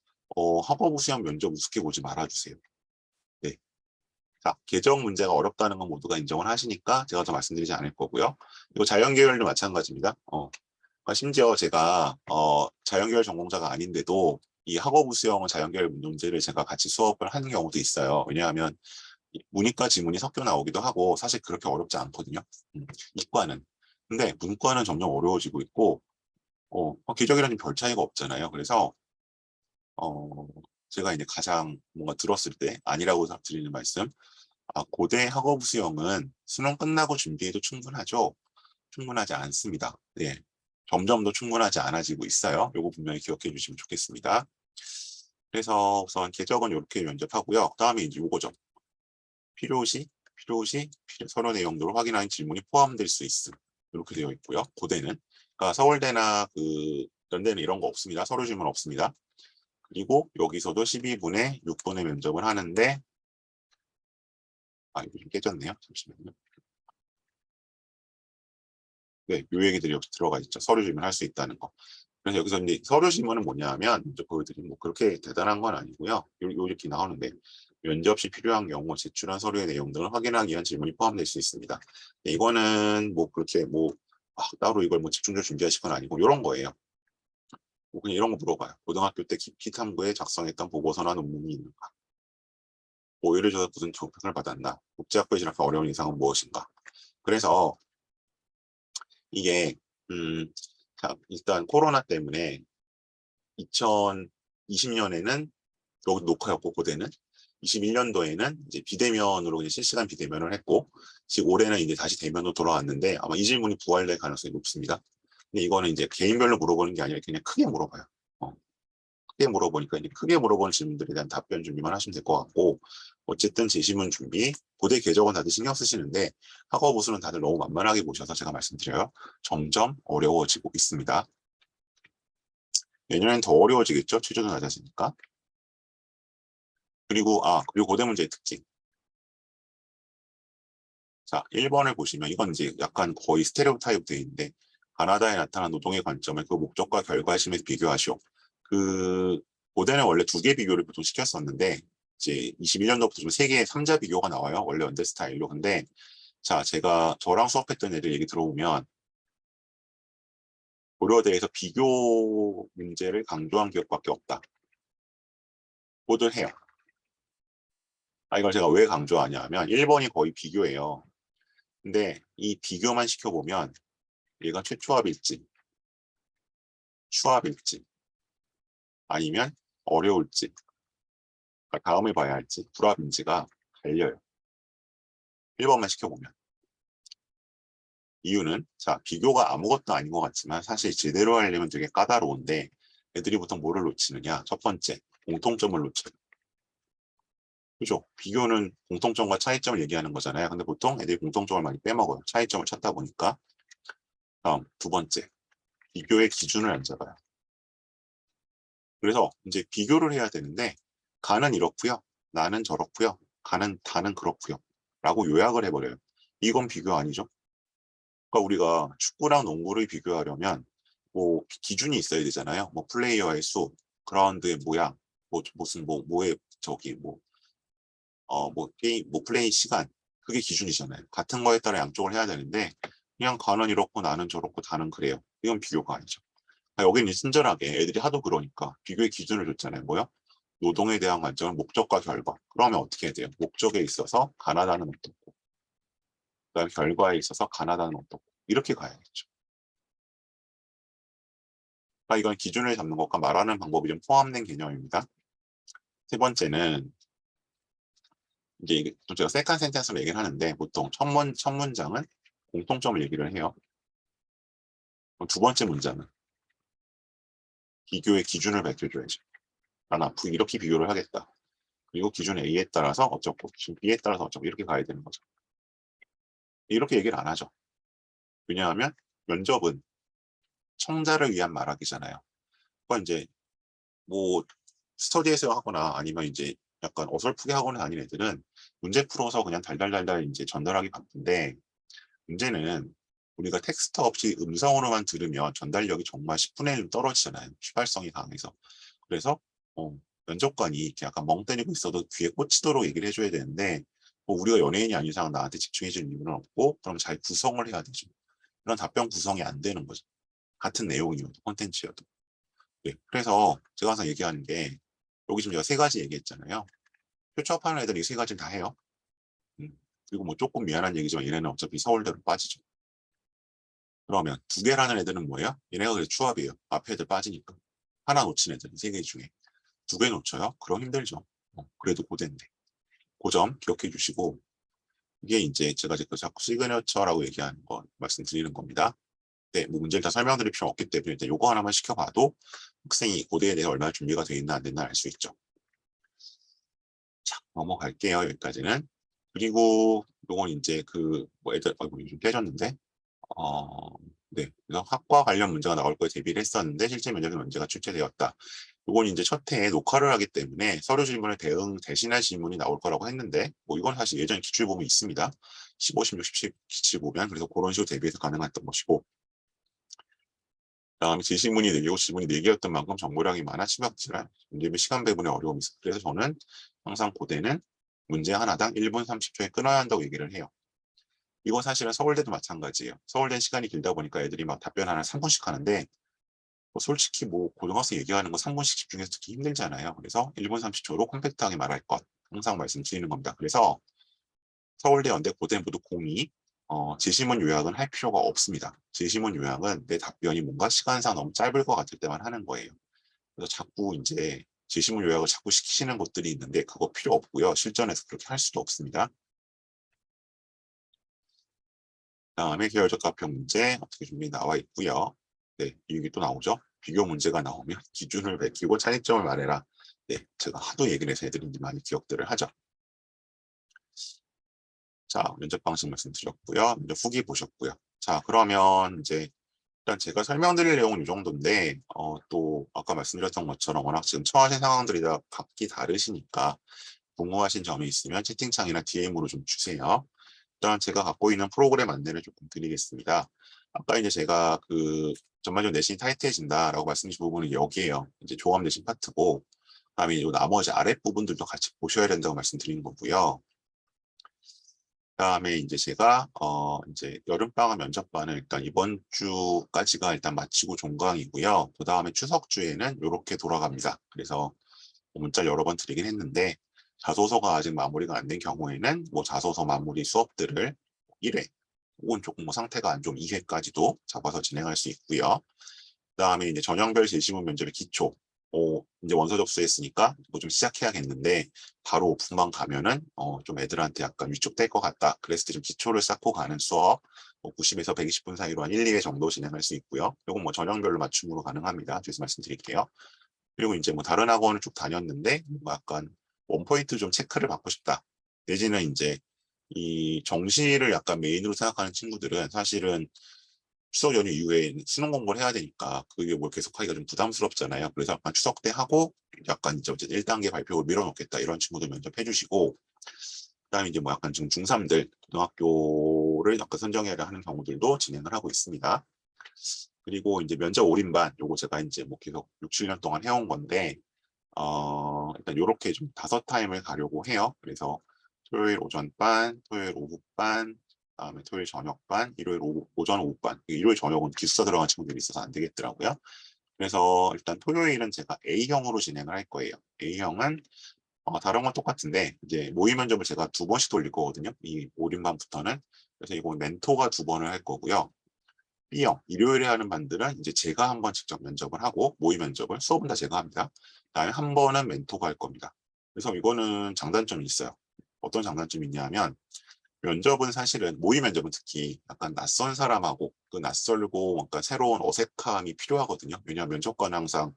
학업 우수형 면접 우습게 보지 말아주세요. 네. 자, 계정 문제가 어렵다는 건 모두가 인정을 하시니까 제가 더 말씀드리지 않을 거고요. 이거 자연계열도 마찬가지입니다. 그러니까 심지어 제가 자연계열 전공자가 아닌데도 이 학업 우수형 자연계열 문제를 제가 같이 수업을 하는 경우도 있어요. 왜냐하면 문이과 지문이 섞여 나오기도 하고 사실 그렇게 어렵지 않거든요. 이과는. 근데 문과는 점점 어려워지고 있고 계적이랑 별 차이가 없잖아요. 그래서 제가 이제 가장 뭔가 들었을 때 아니라고 드리는 말씀, 고대 학업 수형은 수능 끝나고 준비해도 충분하죠. 충분하지 않습니다. 네. 점점 더 충분하지 않아지고 있어요. 요거 분명히 기억해 주시면 좋겠습니다. 그래서 우선 계적은 이렇게 면접하고요. 그 다음에 이제 요거죠. 필요시 서류 내용들을 확인하는 질문이 포함될 수 있음. 이렇게 되어 있고요. 고대는. 그러니까 서울대나 연대는 이런 거 없습니다. 서류 질문 없습니다. 그리고 여기서도 12분에 6분의 면접을 하는데 이거 좀 깨졌네요. 잠시만요. 네, 요 얘기들이 여기 들어가 있죠. 서류 질문 할 수 있다는 거. 그래서 여기서 이제 서류 질문은 뭐냐면 먼저 보여드린 뭐 그렇게 대단한 건 아니고요. 이렇게 나오는데 면접 시 필요한 경우 제출한 서류의 내용 등을 확인하기 위한 질문이 포함될 수 있습니다. 네, 이거는 뭐 그렇게 뭐 따로 이걸 뭐 집중적으로 준비하실 건 아니고 이런 거예요. 뭐 그냥 이런 거 물어봐요. 고등학교 때 깊이 탐구에 작성했던 보고서나 논문이 있는가? 뭐 예를 들어서 무슨 정평을 받았나? 국제학부에 진학한 어려운 이상은 무엇인가? 그래서 이게 자, 일단 코로나 때문에 2020년에는 여기 녹화였고 고대는 21년도에는 이제 비대면으로 이제 실시간 비대면을 했고 지금 올해는 이제 다시 대면으로 돌아왔는데 아마 이 질문이 부활될 가능성이 높습니다. 근데 이거는 이제 개인별로 물어보는 게 아니라 그냥 크게 물어봐요. 크게 물어보니까 이제 크게 물어보는 질문들에 대한 답변 준비만 하시면 될 것 같고 어쨌든 제시문 준비, 고대 궤적은 다들 신경 쓰시는데 학업 우수는 다들 너무 만만하게 보셔서 제가 말씀드려요. 점점 어려워지고 있습니다. 내년엔 더 어려워지겠죠? 취준도 낮아지니까. 그리고 고대 문제의 특징. 자, 1번을 보시면 이건 이제 약간 거의 스테레오타입 되어 있는데 가나다에 나타난 노동의 관점을 그 목적과 결과의 심에서 비교하시오. 고대는 원래 2개 비교를 보통 시켰었는데 이제 21년도부터 좀 3개 3자 비교가 나와요. 원래 연대 스타일로. 근데 자, 저랑 수업했던 애들 얘기 들어보면 고려대에서 비교 문제를 강조한 기억밖에 없다. 모두 해요. 이걸 제가 왜 강조하냐 하면 1번이 거의 비교예요. 근데 이 비교만 시켜보면 얘가 최초합일지 추합일지 아니면 어려울지 다음에 봐야 할지 불합인지가 갈려요. 1번만 시켜보면. 이유는 자 비교가 아무것도 아닌 것 같지만 사실 제대로 하려면 되게 까다로운데 애들이 보통 뭐를 놓치느냐. 첫 번째 공통점을 놓쳐요. 그죠? 비교는 공통점과 차이점을 얘기하는 거잖아요. 근데 보통 애들이 공통점을 많이 빼먹어요. 차이점을 찾다 보니까. 다음 두 번째 비교의 기준을 안 잡아요. 그래서 이제 비교를 해야 되는데 가는 이렇고요. 나는 저렇고요. 다는 그렇고요. 라고 요약을 해버려요. 이건 비교 아니죠? 그러니까 우리가 축구랑 농구를 비교하려면 뭐 기준이 있어야 되잖아요. 뭐 플레이어의 수, 그라운드의 모양, 뭐 무슨 뭐의 저기 뭐 게임 뭐 플레이 시간, 그게 기준이잖아요. 같은 거에 따라 양쪽을 해야 되는데 그냥 가는 이렇고 나는 저렇고 다는 그래요. 이건 비교가 아니죠. 여기는 친절하게 애들이 하도 그러니까 비교의 기준을 줬잖아요. 뭐요? 노동에 대한 관점은 목적과 결과. 그러면 어떻게 해야 돼요? 목적에 있어서 가나다는 어떻고, 그다음에 결과에 있어서 가나다는 어떻고, 이렇게 가야겠죠. 그러니까 이건 기준을 잡는 것과 말하는 방법이 좀 포함된 개념입니다. 세 번째는 이제 이게 좀 제가 세컨 센텐스로 얘기를 하는데 보통 첫 문장은 공통점을 얘기를 해요. 그럼 두 번째 문장은 비교의 기준을 밝혀줘야죠. 난 앞으로 이렇게 비교를 하겠다. 그리고 기준 A에 따라서 어쩌고, 기준 B에 따라서 어쩌고 이렇게 가야 되는 거죠. 이렇게 얘기를 안 하죠. 왜냐하면 면접은 청자를 위한 말하기잖아요. 그러니까 이제 뭐 스터디에서 하거나 아니면 이제 약간 어설프게 학원에 다니는 애들은 문제 풀어서 그냥 달달달달 이제 전달하기 바쁜데 문제는 우리가 텍스트 없이 음성으로만 들으면 전달력이 정말 10분의 1 떨어지잖아요. 휘발성이 강해서. 그래서 면접관이 이렇게 약간 멍 때리고 있어도 귀에 꽂히도록 얘기를 해줘야 되는데 뭐 우리가 연예인이 아닌 이상 나한테 집중해 줄 이유는 없고 그럼 잘 구성을 해야 되죠. 그런 답변 구성이 안 되는 거죠. 같은 내용이어도 콘텐츠여도. 네, 그래서 제가 항상 얘기하는 게 여기 지금 제가 세 가지 얘기했잖아요. 표처업하는 애들이 세 가지를 다 해요. 그리고 뭐 조금 미안한 얘기지만 얘네는 어차피 서울대로 빠지죠. 그러면 두 개라는 애들은 뭐예요? 얘네가 그래서 추합이에요. 앞에 애들 빠지니까. 하나 놓친 애들, 세 개 중에. 두 개 놓쳐요? 그럼 힘들죠. 그래도 고대인데. 그 점 기억해 주시고, 이게 이제 제가 자꾸 시그너처라고 얘기하는 거 말씀드리는 겁니다. 네, 뭐 문제를 다 설명드릴 필요 없기 때문에 일단 요거 하나만 시켜봐도 학생이 고대에 대해서 얼마나 준비가 되어 있나 안 됐나 알 수 있죠. 자, 넘어갈게요. 여기까지는. 그리고 요건 이제 뭐 애들, 요즘 깨졌는데, 어, 네. 그래서 학과 관련 문제가 나올 거에 대비를 했었는데 실제 면접에 문제가 출제되었다. 이건 이제 첫 해에 녹화를 하기 때문에 서류 질문에 대신할 질문이 나올 거라고 했는데 뭐 이건 사실 예전 기출보면 있습니다. 15, 16, 17 기출보면 그래서 그런 식으로 대비해서 가능했던 것이고 그다음에 제시문이 4개고 지문이 4개였던 만큼 정보량이 많아지면 문제의 시간 배분에 어려움이 있어. 그래서 저는 항상 고대는 문제 하나당 1분 30초에 끊어야 한다고 얘기를 해요. 이건 사실은 서울대도 마찬가지예요. 서울대는 시간이 길다 보니까 애들이 막 답변 하나 3분씩 하는데 뭐 솔직히 뭐 고등학생 얘기하는 거 3분씩 집중해서 듣기 힘들잖아요. 그래서 1분 30초로 컴팩트하게 말할 것 항상 말씀드리는 겁니다. 그래서 서울대, 연대, 고대 모두 공이 제시문 요약은 할 필요가 없습니다. 제시문 요약은 내 답변이 뭔가 시간상 너무 짧을 것 같을 때만 하는 거예요. 그래서 자꾸 이제 제시문 요약을 자꾸 시키시는 것들이 있는데 그거 필요 없고요. 실전에서 그렇게 할 수도 없습니다. 그다음에 계열적 가평 문제 어떻게 준비 나와 있고요. 네, 이게 또 나오죠. 비교 문제가 나오면 기준을 밝히고 차이점을 말해라. 네, 제가 하도 얘기를 해서 애들이 많이 기억들을 하죠. 자, 면접 방식 말씀드렸고요. 면접 후기 보셨고요. 자, 그러면 이제 일단 제가 설명드릴 내용은 이 정도인데 또 아까 말씀드렸던 것처럼 워낙 지금 처하신 상황들이 다 각기 다르시니까 궁금하신 점이 있으면 채팅창이나 DM으로 좀 주세요. 일단 제가 갖고 있는 프로그램 안내를 조금 드리겠습니다. 아까 이제 제가 전반적으로 내신이 타이트해진다라고 말씀드린 부분은 여기에요. 이제 조합 내신 파트고, 그다음에 이 나머지 아랫부분들도 같이 보셔야 된다고 말씀드리는 거고요. 그다음에 이제 제가 이제 여름방학 면접반을 일단 이번 주까지가 일단 마치고 종강이고요. 그다음에 추석 주에는 이렇게 돌아갑니다. 그래서 문자를 여러 번 드리긴 했는데 자소서가 아직 마무리가 안 된 경우에는 뭐 자소서 마무리 수업들을 1회 혹은 조금 뭐 상태가 안 좋은 2회까지도 잡아서 진행할 수 있고요. 그다음에 이제 전형별 제시문 면접의 기초. 이제 원서 접수했으니까 뭐 좀 시작해야겠는데 바로 오픈만 가면은 좀 애들한테 약간 위축될 것 같다. 그래서 좀 기초를 쌓고 가는 수업 90에서 120분 사이로 한 1, 2회 정도 진행할 수 있고요. 이건 뭐 전형별로 맞춤으로 가능합니다. 뒤에서 말씀드릴게요. 그리고 이제 뭐 다른 학원을 쭉 다녔는데 뭐 약간 원포인트 좀 체크를 받고 싶다. 내지는 이제 이 정시를 약간 메인으로 생각하는 친구들은 사실은 추석 연휴 이후에 수능 공부를 해야 되니까 그게 뭘 계속하기가 좀 부담스럽잖아요. 그래서 약간 추석 때 하고 약간 이제 어쨌든 1단계 발표를 밀어놓겠다 이런 친구들 면접해 주시고 그다음에 이제 뭐 약간 좀 중3들 고등학교를 약간 선정해야 하는 경우들도 진행을 하고 있습니다. 그리고 이제 면접 올인반, 요거 제가 이제 뭐 계속 6, 7년 동안 해온 건데, 일단 요렇게 좀 5타임을 가려고 해요. 그래서 토요일 오전 반, 토요일 오후 반, 그다음에 토요일 저녁 반, 일요일 오전 오후 반. 일요일 저녁은 기숙사 들어간 친구들이 있어서 안 되겠더라고요. 그래서 일단 토요일은 제가 A형으로 진행을 할 거예요. A형은 다른 건 똑같은데 이제 모의 면접을 제가 2번씩 돌릴 거거든요. 이 올인반부터는. 그래서 이거 멘토가 2번을 할 거고요. B형, 일요일에 하는 반들은 이제 제가 한번 직접 면접을 하고 모의 면접을 수업은 다 제가 합니다. 그다음에 한 번은 멘토가 할 겁니다. 그래서 이거는 장단점이 있어요. 어떤 장단점이 있냐면 면접은 사실은 모의 면접은 특히 약간 낯선 사람하고 그 낯설고 뭔가 새로운 어색함이 필요하거든요. 왜냐하면 면접관은 항상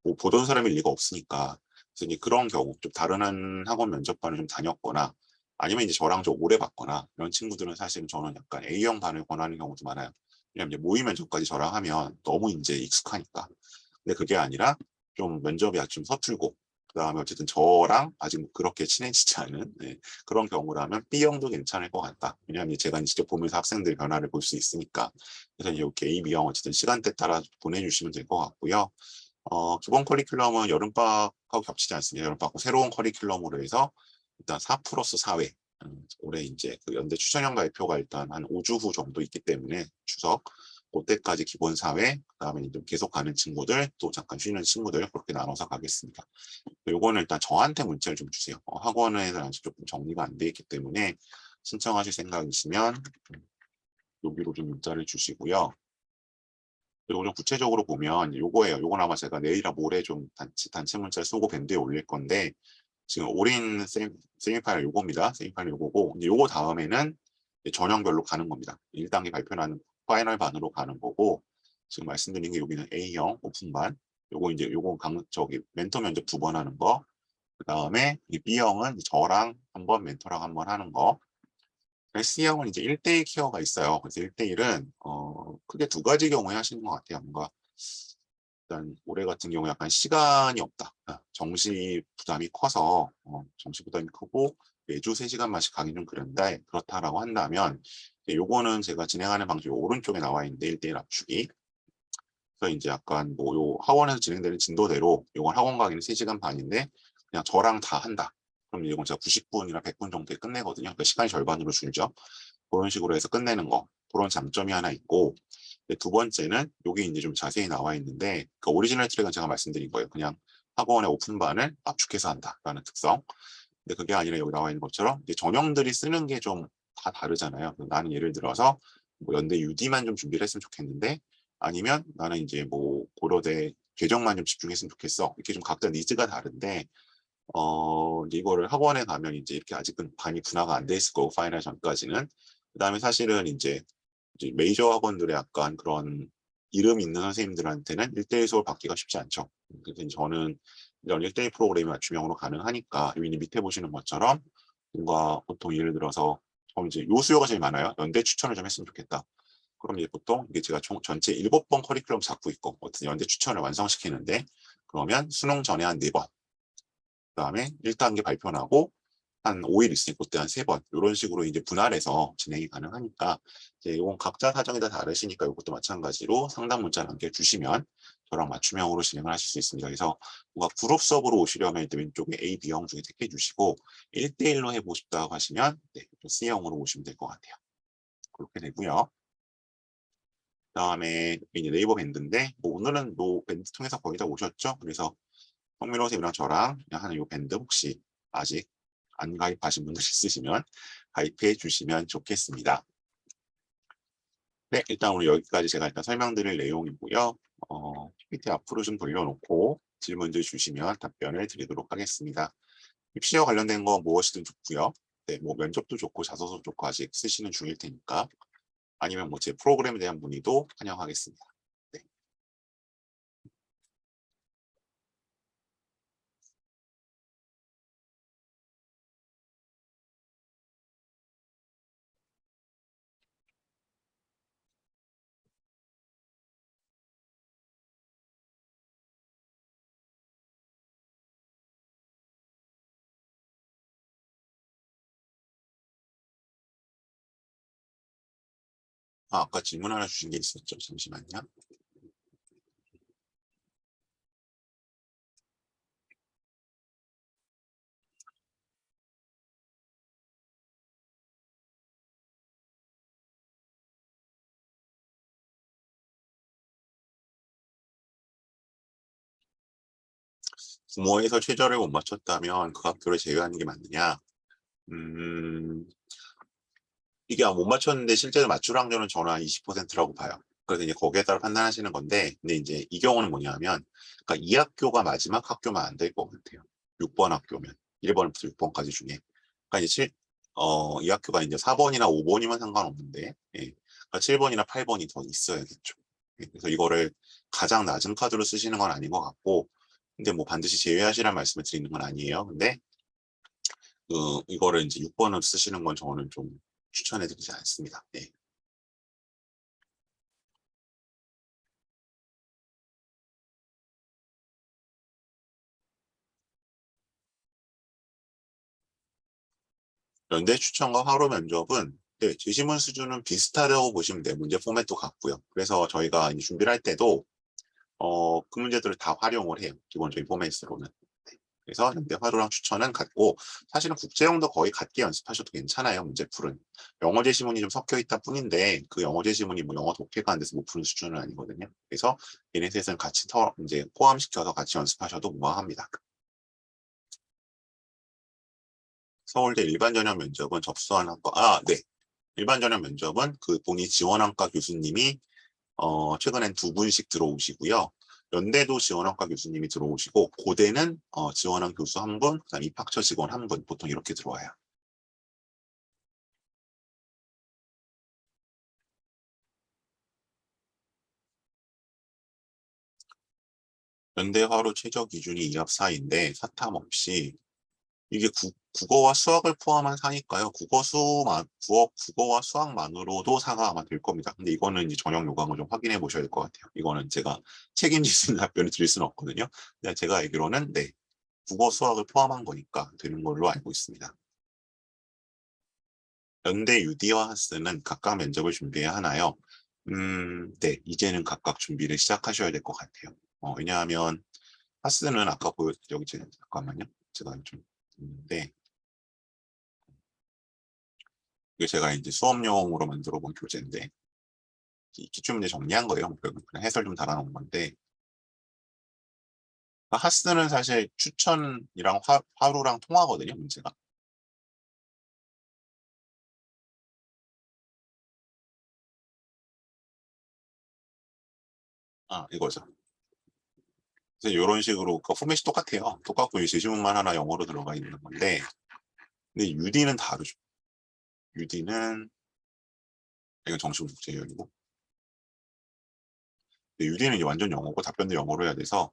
뭐 보던 사람일 리가 없으니까. 그래서 이제 그런 경우 좀 다른 학원 면접관을 좀 다녔거나 아니면 이제 저랑 좀 오래 봤거나 이런 친구들은 사실은 저는 약간 A형 반을 권하는 경우도 많아요. 왜냐면 이제 모의 면접까지 저랑 하면 너무 이제 익숙하니까. 근데 그게 아니라 좀 면접이 아주 좀 서툴고 그다음에 어쨌든 저랑 아직 뭐 그렇게 친해지지 않은 그런 경우라면 B형도 괜찮을 것 같다. 왜냐하면 제가 직접 보면서 학생들의 변화를 볼 수 있으니까. 그래서 이렇게 A, B형 어쨌든 시간대 따라 보내주시면 될 것 같고요. 기본 커리큘럼은 여름방학하고 겹치지 않습니다. 여름방학 새로운 커리큘럼으로 해서 일단 4 플러스 4회. 올해 이제 그 연대 추천형 발표가 일단 한 5주 후 정도 있기 때문에 추석 그때까지 기본 4회, 그다음에 이제 계속 가는 친구들, 또 잠깐 쉬는 친구들 그렇게 나눠서 가겠습니다. 요거는 일단 저한테 문자를 좀 주세요. 학원에서 아직 조금 정리가 안 돼 있기 때문에 신청하실 생각이시면 여기로 좀 문자를 주시고요. 그리고 좀 구체적으로 보면 요거예요. 요건 아마 제가 내일이나 모레 좀 단체 문자를 쓰고 밴드에 올릴 건데 지금 올인 세미파이널 요겁니다. 세미파이널 요거고 이제 요거 다음에는 전형별로 가는 겁니다. 1단계 발표나는 파이널 반으로 가는 거고 지금 말씀드린 게 여기는 A형 오픈반 요거 이제 요거 저기 멘토 면접 2번 하는 거 그다음에 이 B형은 저랑 한번 멘토랑 한번 하는 거 S형은 이제 1대1 케어가 있어요. 그래서 1대1은 크게 2가지 경우에 하시는 것 같아요. 뭔가 일단 올해 같은 경우 약간 시간이 없다. 정시 부담이 커서 정시 부담이 크고 매주 3시간만씩 가기 좀 그런데 그렇다라고 한다면 요거는 제가 진행하는 방식 오른쪽에 나와 있는데 1대1 압축이 그래서 이제 약간 뭐 요 학원에서 진행되는 진도대로 요건 학원 가기는 3시간 반인데 그냥 저랑 다 한다. 그럼 이건 제가 90분이나 100분 정도에 끝내거든요. 그러니까 시간이 절반으로 줄죠. 그런 식으로 해서 끝내는 거. 그런 장점이 하나 있고 두 번째는 여기 이제 좀 자세히 나와 있는데 그 오리지널 트랙은 제가 말씀드린 거예요. 그냥 학원의 오픈반을 압축해서 한다라는 특성. 근데 그게 아니라 여기 나와 있는 것처럼 이제 전형들이 쓰는 게 좀 다 다르잖아요. 나는 예를 들어서 뭐 연대 UD만 좀 준비를 했으면 좋겠는데 아니면 나는 이제 뭐 고려대 개정만 좀 집중했으면 좋겠어. 이렇게 좀 각자 니즈가 다른데 이제 이거를 학원에 가면 이제 이렇게 아직은 반이 분화가 안 돼 있을 거고 파이널 전까지는 그다음에 사실은 이제 메이저 학원들의 약간 그런 이름 있는 선생님들한테는 1대1 수업을 받기가 쉽지 않죠. 그래서 저는 이런 1대1 프로그램이 맞춤형으로 가능하니까 여기 밑에 보시는 것처럼 뭔가 보통 예를 들어서 이제 요 수요가 제일 많아요. 연대 추천을 좀 했으면 좋겠다. 그럼 이제 보통 이게 제가 전체 7번 커리큘럼 잡고 있고 어떤 연대 추천을 완성시키는데 그러면 수능 전에 한 4번 그다음에 1단계 발표 나고 한 5일 있으니까 그때 한 3번 이런 식으로 이제 분할해서 진행이 가능하니까 이제 이건 각자 사정이 다 다르시니까 이것도 마찬가지로 상담 문자 남겨주시면 저랑 맞춤형으로 진행을 하실 수 있습니다. 그래서 뭔가 그룹 수업으로 오시려면 일단 왼쪽에 A, B형 중에 택해 주시고 1대1로 해보고 싶다고 하시면 C형으로 오시면 될 것 같아요. 그렇게 되고요. 그다음에 이제 네이버 밴드인데 뭐 오늘은 뭐 밴드 통해서 거의 다 오셨죠? 그래서 성민호 선생님이랑 저랑 그냥 하는 이 밴드 혹시 아직 안 가입하신 분들 있으시면 가입해 주시면 좋겠습니다. 네, 일단 오늘 여기까지 제가 일단 설명드릴 내용이고요. PPT 앞으로 좀 돌려놓고 질문들 주시면 답변을 드리도록 하겠습니다. 입시와 관련된 거 무엇이든 좋고요. 네, 뭐 면접도 좋고 자소서 좋고 아직 쓰시는 중일 테니까 아니면 뭐 제 프로그램에 대한 문의도 환영하겠습니다. 네. 아까 질문 하나 주신 게 있었죠. 잠시만요. 부모에서 최저를 못 맞췄다면 그 학교를 제외하는 게 맞느냐? 이게 못 맞췄는데 실제로 맞출 확률은 저는 한 20%라고 봐요. 그래서 이제 거기에 따라 판단하시는 건데, 근데 이제 이 경우는 뭐냐면, 그러니까 이 학교가 마지막 학교만 안 될 것 같아요. 6번 학교면. 1번부터 6번까지 중에. 그러니까 이제 이 학교가 이제 4번이나 5번이면 상관없는데, 예. 그러니까 7번이나 8번이 더 있어야겠죠. 예. 그래서 이거를 가장 낮은 카드로 쓰시는 건 아닌 것 같고, 근데 뭐 반드시 제외하시라는 말씀을 드리는 건 아니에요. 근데 이거를 이제 6번을 쓰시는 건 저는 좀 추천해드리지 않습니다. 네. 연대 추천과 화로 면접은 네, 제시문 수준은 비슷하다고 보시면 돼요. 문제 포맷도 같고요. 그래서 저희가 이제 준비를 할 때도 그 문제들을 다 활용을 해요. 기본적인 포맷으로는. 네. 그래서 연대 화로랑 추천은 같고 사실은 국제형도 거의 같게 연습하셔도 괜찮아요. 문제 풀은. 영어 제시문이 좀 섞여 있다 뿐인데 그 영어 제시문이 뭐 영어 독해가 안 돼서 못 푸는 수준은 아니거든요. 그래서 얘네셋은 같이 이제 포함시켜서 같이 연습하셔도 무방합니다. 서울대 일반 전형 면접은 접수한 학과, 네. 일반 전형 면접은 그 본이 지원학과 교수님이 최근엔 두 분씩 들어오시고요. 연대도 지원학과 교수님이 들어오시고 고대는 지원한 교수 한 분, 그다음 입학처 직원 한 분, 보통 이렇게 들어와요. 연대화로 최저 기준이 2합 사이인데 사탐 없이 이게 국어와 수학을 포함한 사니까요. 국어와 수학만으로도 사가 아마 될 겁니다. 근데 이거는 이제 전형 요강을 좀 확인해 보셔야 될 것 같아요. 이거는 제가 책임질 수 있는 답변을 드릴 수는 없거든요. 근데 제가 알기로는 네, 국어, 수학을 포함한 거니까 되는 걸로 알고 있습니다. 연대 유디와 하스는 각각 면접을 준비해야 하나요? 네, 이제는 각각 준비를 시작하셔야 될 것 같아요. 왜냐하면 하스는 아까 여기 잠깐만요. 제가 좀 있는데 이게 제가 이제 수업용으로 만들어 본 교재인데 기출문제 정리한 거예요. 뭐 그냥 해설 좀 달아놓은 건데 하스는 사실 추천이랑 화루랑 통하거든요. 문제가. 이거죠. 그래서 이런 식으로 그 포맷이 똑같아요. 똑같고 이 제시문만 하나 영어로 들어가 있는 건데 근데 UD는 다르죠. UD는 이건 정식 국제열이고 UD는 이제 완전 영어고 답변도 영어로 해야 돼서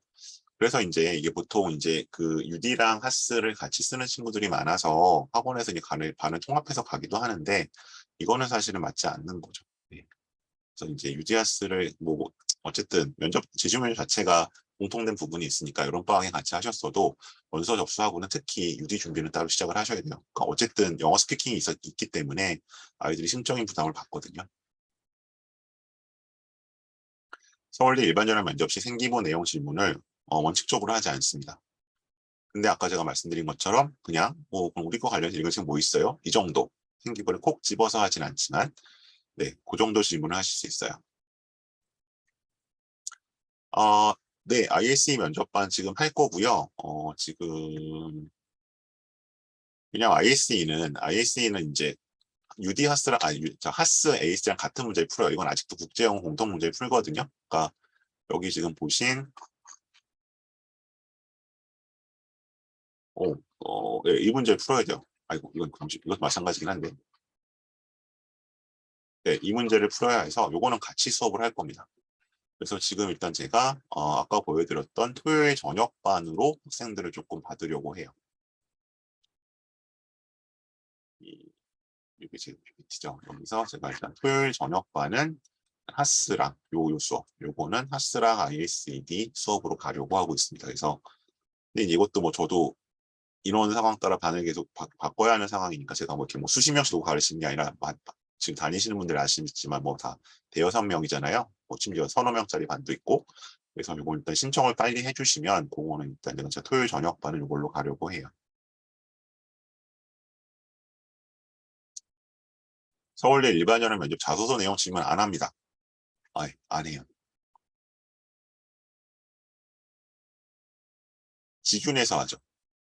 그래서 이제 이게 보통 이제 그 UD랑 하스를 같이 쓰는 친구들이 많아서 학원에서 이제 반을 통합해서 가기도 하는데 이거는 사실은 맞지 않는 거죠. 네. 그래서 이제 UD하스를 뭐 어쨌든 제시문 자체가 공통된 부분이 있으니까 이런 방에 같이 하셨어도 원서 접수하고는 특히 UD 준비는 따로 시작을 하셔야 돼요. 그러니까 어쨌든 영어 스피킹이 있기 때문에 아이들이 심적인 부담을 받거든요. 서울대 일반 전형 면접 시 생기부 내용 질문을 원칙적으로 하지 않습니다. 근데 아까 제가 말씀드린 것처럼 그냥 그럼 우리 거 관련해서 이거 지금 뭐 있어요? 이 정도 생기부를 콕 집어서 하진 않지만 네, 그 정도 질문을 하실 수 있어요. 네, ISE 면접반 지금 할 거고요. 지금 그냥 ISE는 이제 UD 하스랑 하스 AS랑 같은 문제를 풀어요. 이건 아직도 국제영어 공통 문제를 풀거든요. 그러니까 여기 지금 보신 네, 이 문제를 풀어야 돼요. 아이고 이건 마찬가지긴 한데 네, 이 문제를 풀어야 해서 요거는 같이 수업을 할 겁니다. 그래서 지금 일단 제가 아까 보여드렸던 토요일 저녁반으로 학생들을 조금 받으려고 해요. 이게 제 PPT죠. 여기서 제가 일단 토요일 저녁반은 하스랑 요 수업, 요거는 하스랑 ISED 수업으로 가려고 하고 있습니다. 그래서 근데 이것도 뭐 저도 인원 상황 따라 반을 계속 바꿔야 하는 상황이니까 제가 뭐 이렇게 뭐 수십 명씩 두고 가르치는 게 아니라 지금 다니시는 분들 아시겠지만 뭐 다 대여섯 명이잖아요. 뭐 심지어 서너 명짜리 반도 있고 그래서 이거 일단 신청을 빨리 해주시면 그거는 일단 제가 토요일 저녁반을 이걸로 가려고 해요. 서울대 일반 전형 면접 자소서 내용 질문 안 합니다. 안 해요. 지준해서 하죠.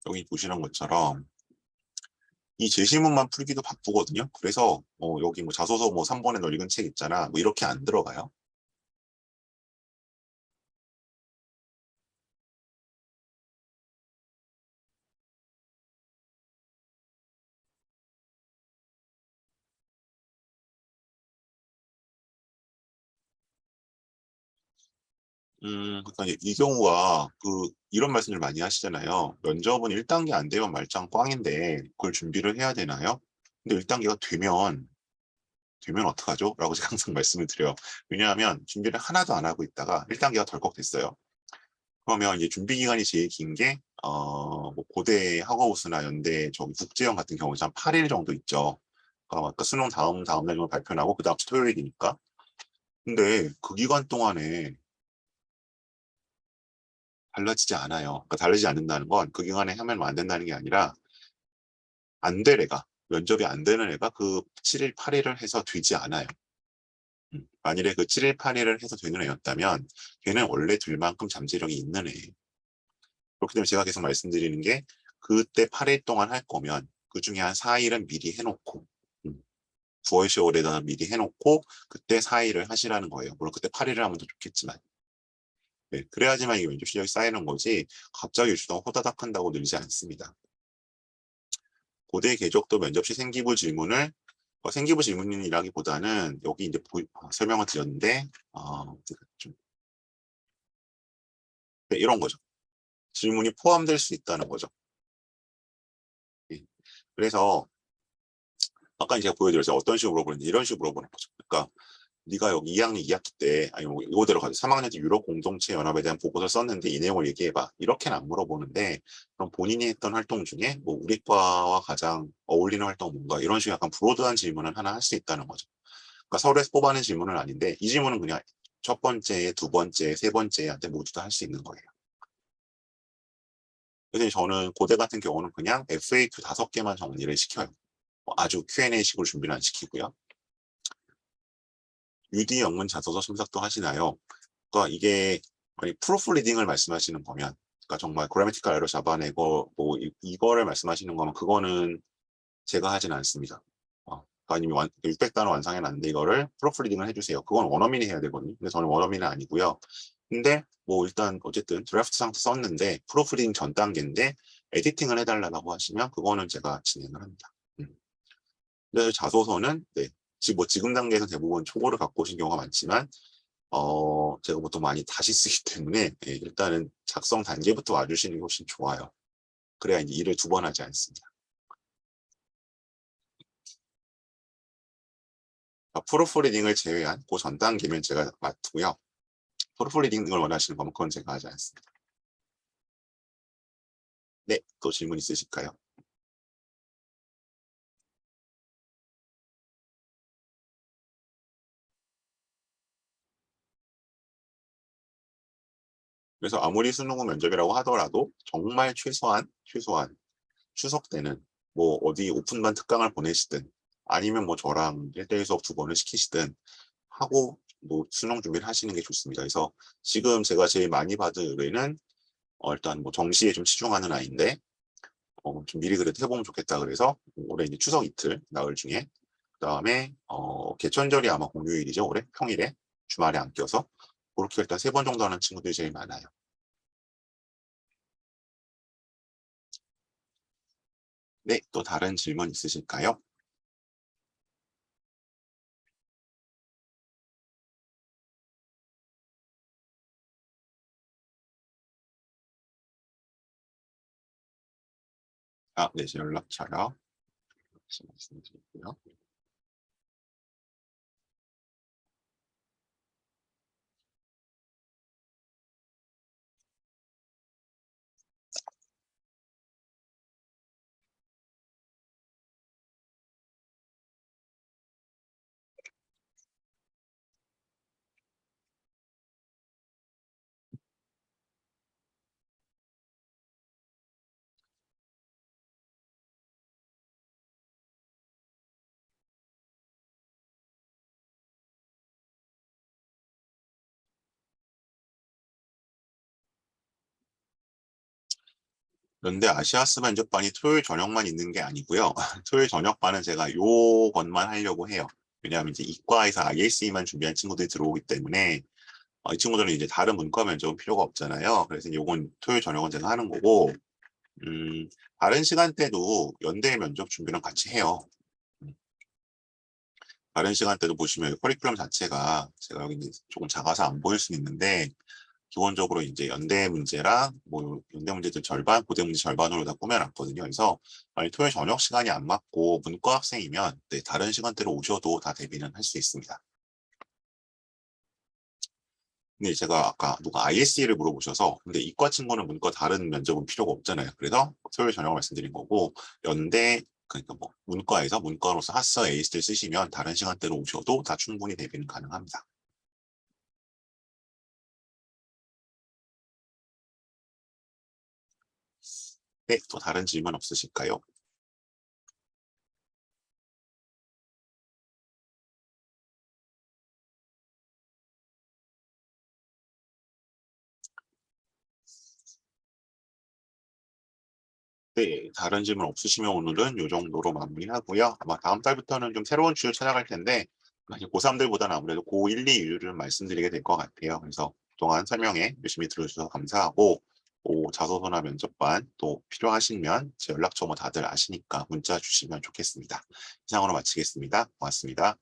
여기 보시는 것처럼 이 제시문만 풀기도 바쁘거든요. 그래서 여기 뭐 자소서 뭐 3번에 너 읽은 책 있잖아. 뭐 이렇게 안 들어가요. 그러니까 이 경우가 이런 말씀을 많이 하시잖아요. 면접은 1단계 안 되면 말짱 꽝인데 그걸 준비를 해야 되나요? 근데 1단계가 되면 어떡하죠? 라고 제가 항상 말씀을 드려요. 왜냐하면 준비를 하나도 안 하고 있다가 1단계가 덜컥 됐어요. 그러면 이제 준비 기간이 제일 긴 게, 뭐 고대 학어우스나 연대 저기 국제형 같은 경우는 한 8일 정도 있죠. 그러니까 수능 다음 날 정도 발표하고 그 다음 주 토요일이니까. 근데 그 기간 동안에 달라지지 않아요. 그러니까 달라지지 않는다는 건 그 기간에 하면 안 된다는 게 아니라 안 될 애가 면접이 안 되는 애가 그 7일, 8일을 해서 되지 않아요. 만일에 그 7일, 8일을 해서 되는 애였다면 걔는 원래 될 만큼 잠재력이 있는 애예요. 그렇기 때문에 제가 계속 말씀드리는 게 그때 8일 동안 할 거면 그 중에 한 4일은 미리 해놓고 9월, 10월에다 미리 해놓고 그때 4일을 하시라는 거예요. 물론 그때 8일을 하면 더 좋겠지만. 네, 그래야지만 이게 면접 실력이 쌓이는 거지 갑자기 유추동 호다닥 한다고 늘지 않습니다. 고대 궤적도 면접 시 생기부 질문을 생기부 질문이라기보다는 여기 이제 설명을 드렸는데 좀, 네, 이런 거죠. 질문이 포함될 수 있다는 거죠. 예. 그래서 아까 제가 보여드렸죠. 어떤 식으로 물어보는지 이런 식으로 물어보는 거죠. 그러니까 네가 여기 2학년 2학기 때 아니 뭐 이거대로 가죠. 3학년 때 유럽 공동체 연합에 대한 보고서를 썼는데 이 내용을 얘기해봐. 이렇게는 안 물어보는데 그럼 본인이 했던 활동 중에 뭐 우리 과와 가장 어울리는 활동은 뭔가 이런 식의 약간 브로드한 질문을 하나 할 수 있다는 거죠. 그러니까 서울에서 뽑아낸 질문은 아닌데 이 질문은 그냥 첫 번째, 두 번째, 세 번째한테 모두 다 할 수 있는 거예요. 그래서 저는 고대 같은 경우는 그냥 FAQ 5개만 정리를 시켜요. 아주 Q&A식으로 준비를 안 시키고요. UD 영문 자소서 첨삭도 하시나요? 그러니까 이게 프로프 리딩을 말씀하시는 거면 그러니까 정말 그래머티컬 에러 잡아내고 뭐 이거를 말씀하시는 거면 그거는 제가 하진 않습니다. 그러니까 아니면 600단어 완성해놨는데 이거를 프로프 리딩을 해주세요. 그건 원어민이 해야 되거든요. 근데 저는 원어민은 아니고요. 근데 뭐 일단 어쨌든 드래프트 상태 썼는데 프로프 리딩 전 단계인데 에디팅을 해달라고 하시면 그거는 제가 진행을 합니다. 근데 자소서는 네, 지금 단계에서 대부분 초고를 갖고 오신 경우가 많지만 제가 보통 많이 다시 쓰기 때문에 예, 일단은 작성 단계부터 와주시는 게 훨씬 좋아요. 그래야 이제 일을 2번 하지 않습니다. 프로프리딩을 제외한 그 전 단계면 제가 맡고요. 프로프리딩을 원하시는 거면 그건 제가 하지 않습니다. 네, 또 질문 있으실까요? 그래서 아무리 수능은 면접이라고 하더라도 정말 최소한 추석 때는 뭐 어디 오픈반 특강을 보내시든 아니면 뭐 저랑 1대1 수업 2번을 시키시든 하고 뭐 수능 준비를 하시는 게 좋습니다. 그래서 지금 제가 제일 많이 받은 의뢰는 일단 뭐 정시에 좀 치중하는 아이인데 좀 미리 그래도 해보면 좋겠다 그래서 올해 이제 추석 이틀 나흘 중에 그다음에 개천절이 아마 공휴일이죠. 올해 평일에 주말에 안 껴서 그렇게 일단 3번 정도 하는 친구들이 제일 많아요. 네, 또 다른 질문 있으실까요? 네, 제 연락처요. 말씀드리고요. 연대 아시아스 면접반이 토요일 저녁만 있는 게 아니고요. 토요일 저녁반은 제가 요것만 하려고 해요. 왜냐하면 이제 이과에서 ILC만 준비한 친구들이 들어오기 때문에 이 친구들은 이제 다른 문과 면접은 필요가 없잖아요. 그래서 요건 토요일 저녁은 제가 하는 거고, 다른 시간대도 연대 면접 준비랑 같이 해요. 다른 시간대도 보시면 커리큘럼 자체가 제가 여기 이제 조금 작아서 안 보일 수 있는데, 기본적으로 이제 연대 문제랑 뭐 연대 문제들 절반, 고대 문제 절반으로 다 꾸며놨거든요. 그래서 만약 토요일 저녁 시간이 안 맞고 문과 학생이면 네, 다른 시간대로 오셔도 다 대비는 할 수 있습니다. 근데 제가 아까 누가 ISE를 물어보셔서 근데 이과 친구는 문과 다른 면접은 필요가 없잖아요. 그래서 토요일 저녁 말씀드린 거고 연대 그러니까 뭐 문과에서 문과로서 핫서 에이스를 쓰시면 다른 시간대로 오셔도 다 충분히 대비는 가능합니다. 네, 또 다른 질문 없으실까요? 네, 다른 질문 없으시면 오늘은 이 정도로 마무리하고요. 아마 다음 달부터는 좀 새로운 주를 찾아갈 텐데 고3들보다는 아무래도 고1, 2유를 말씀드리게 될 것 같아요. 그래서 그동안 설명에 열심히 들어주셔서 감사하고 자소서나 면접관 또 필요하시면 제 연락처 뭐 다들 아시니까 문자 주시면 좋겠습니다. 이상으로 마치겠습니다. 고맙습니다.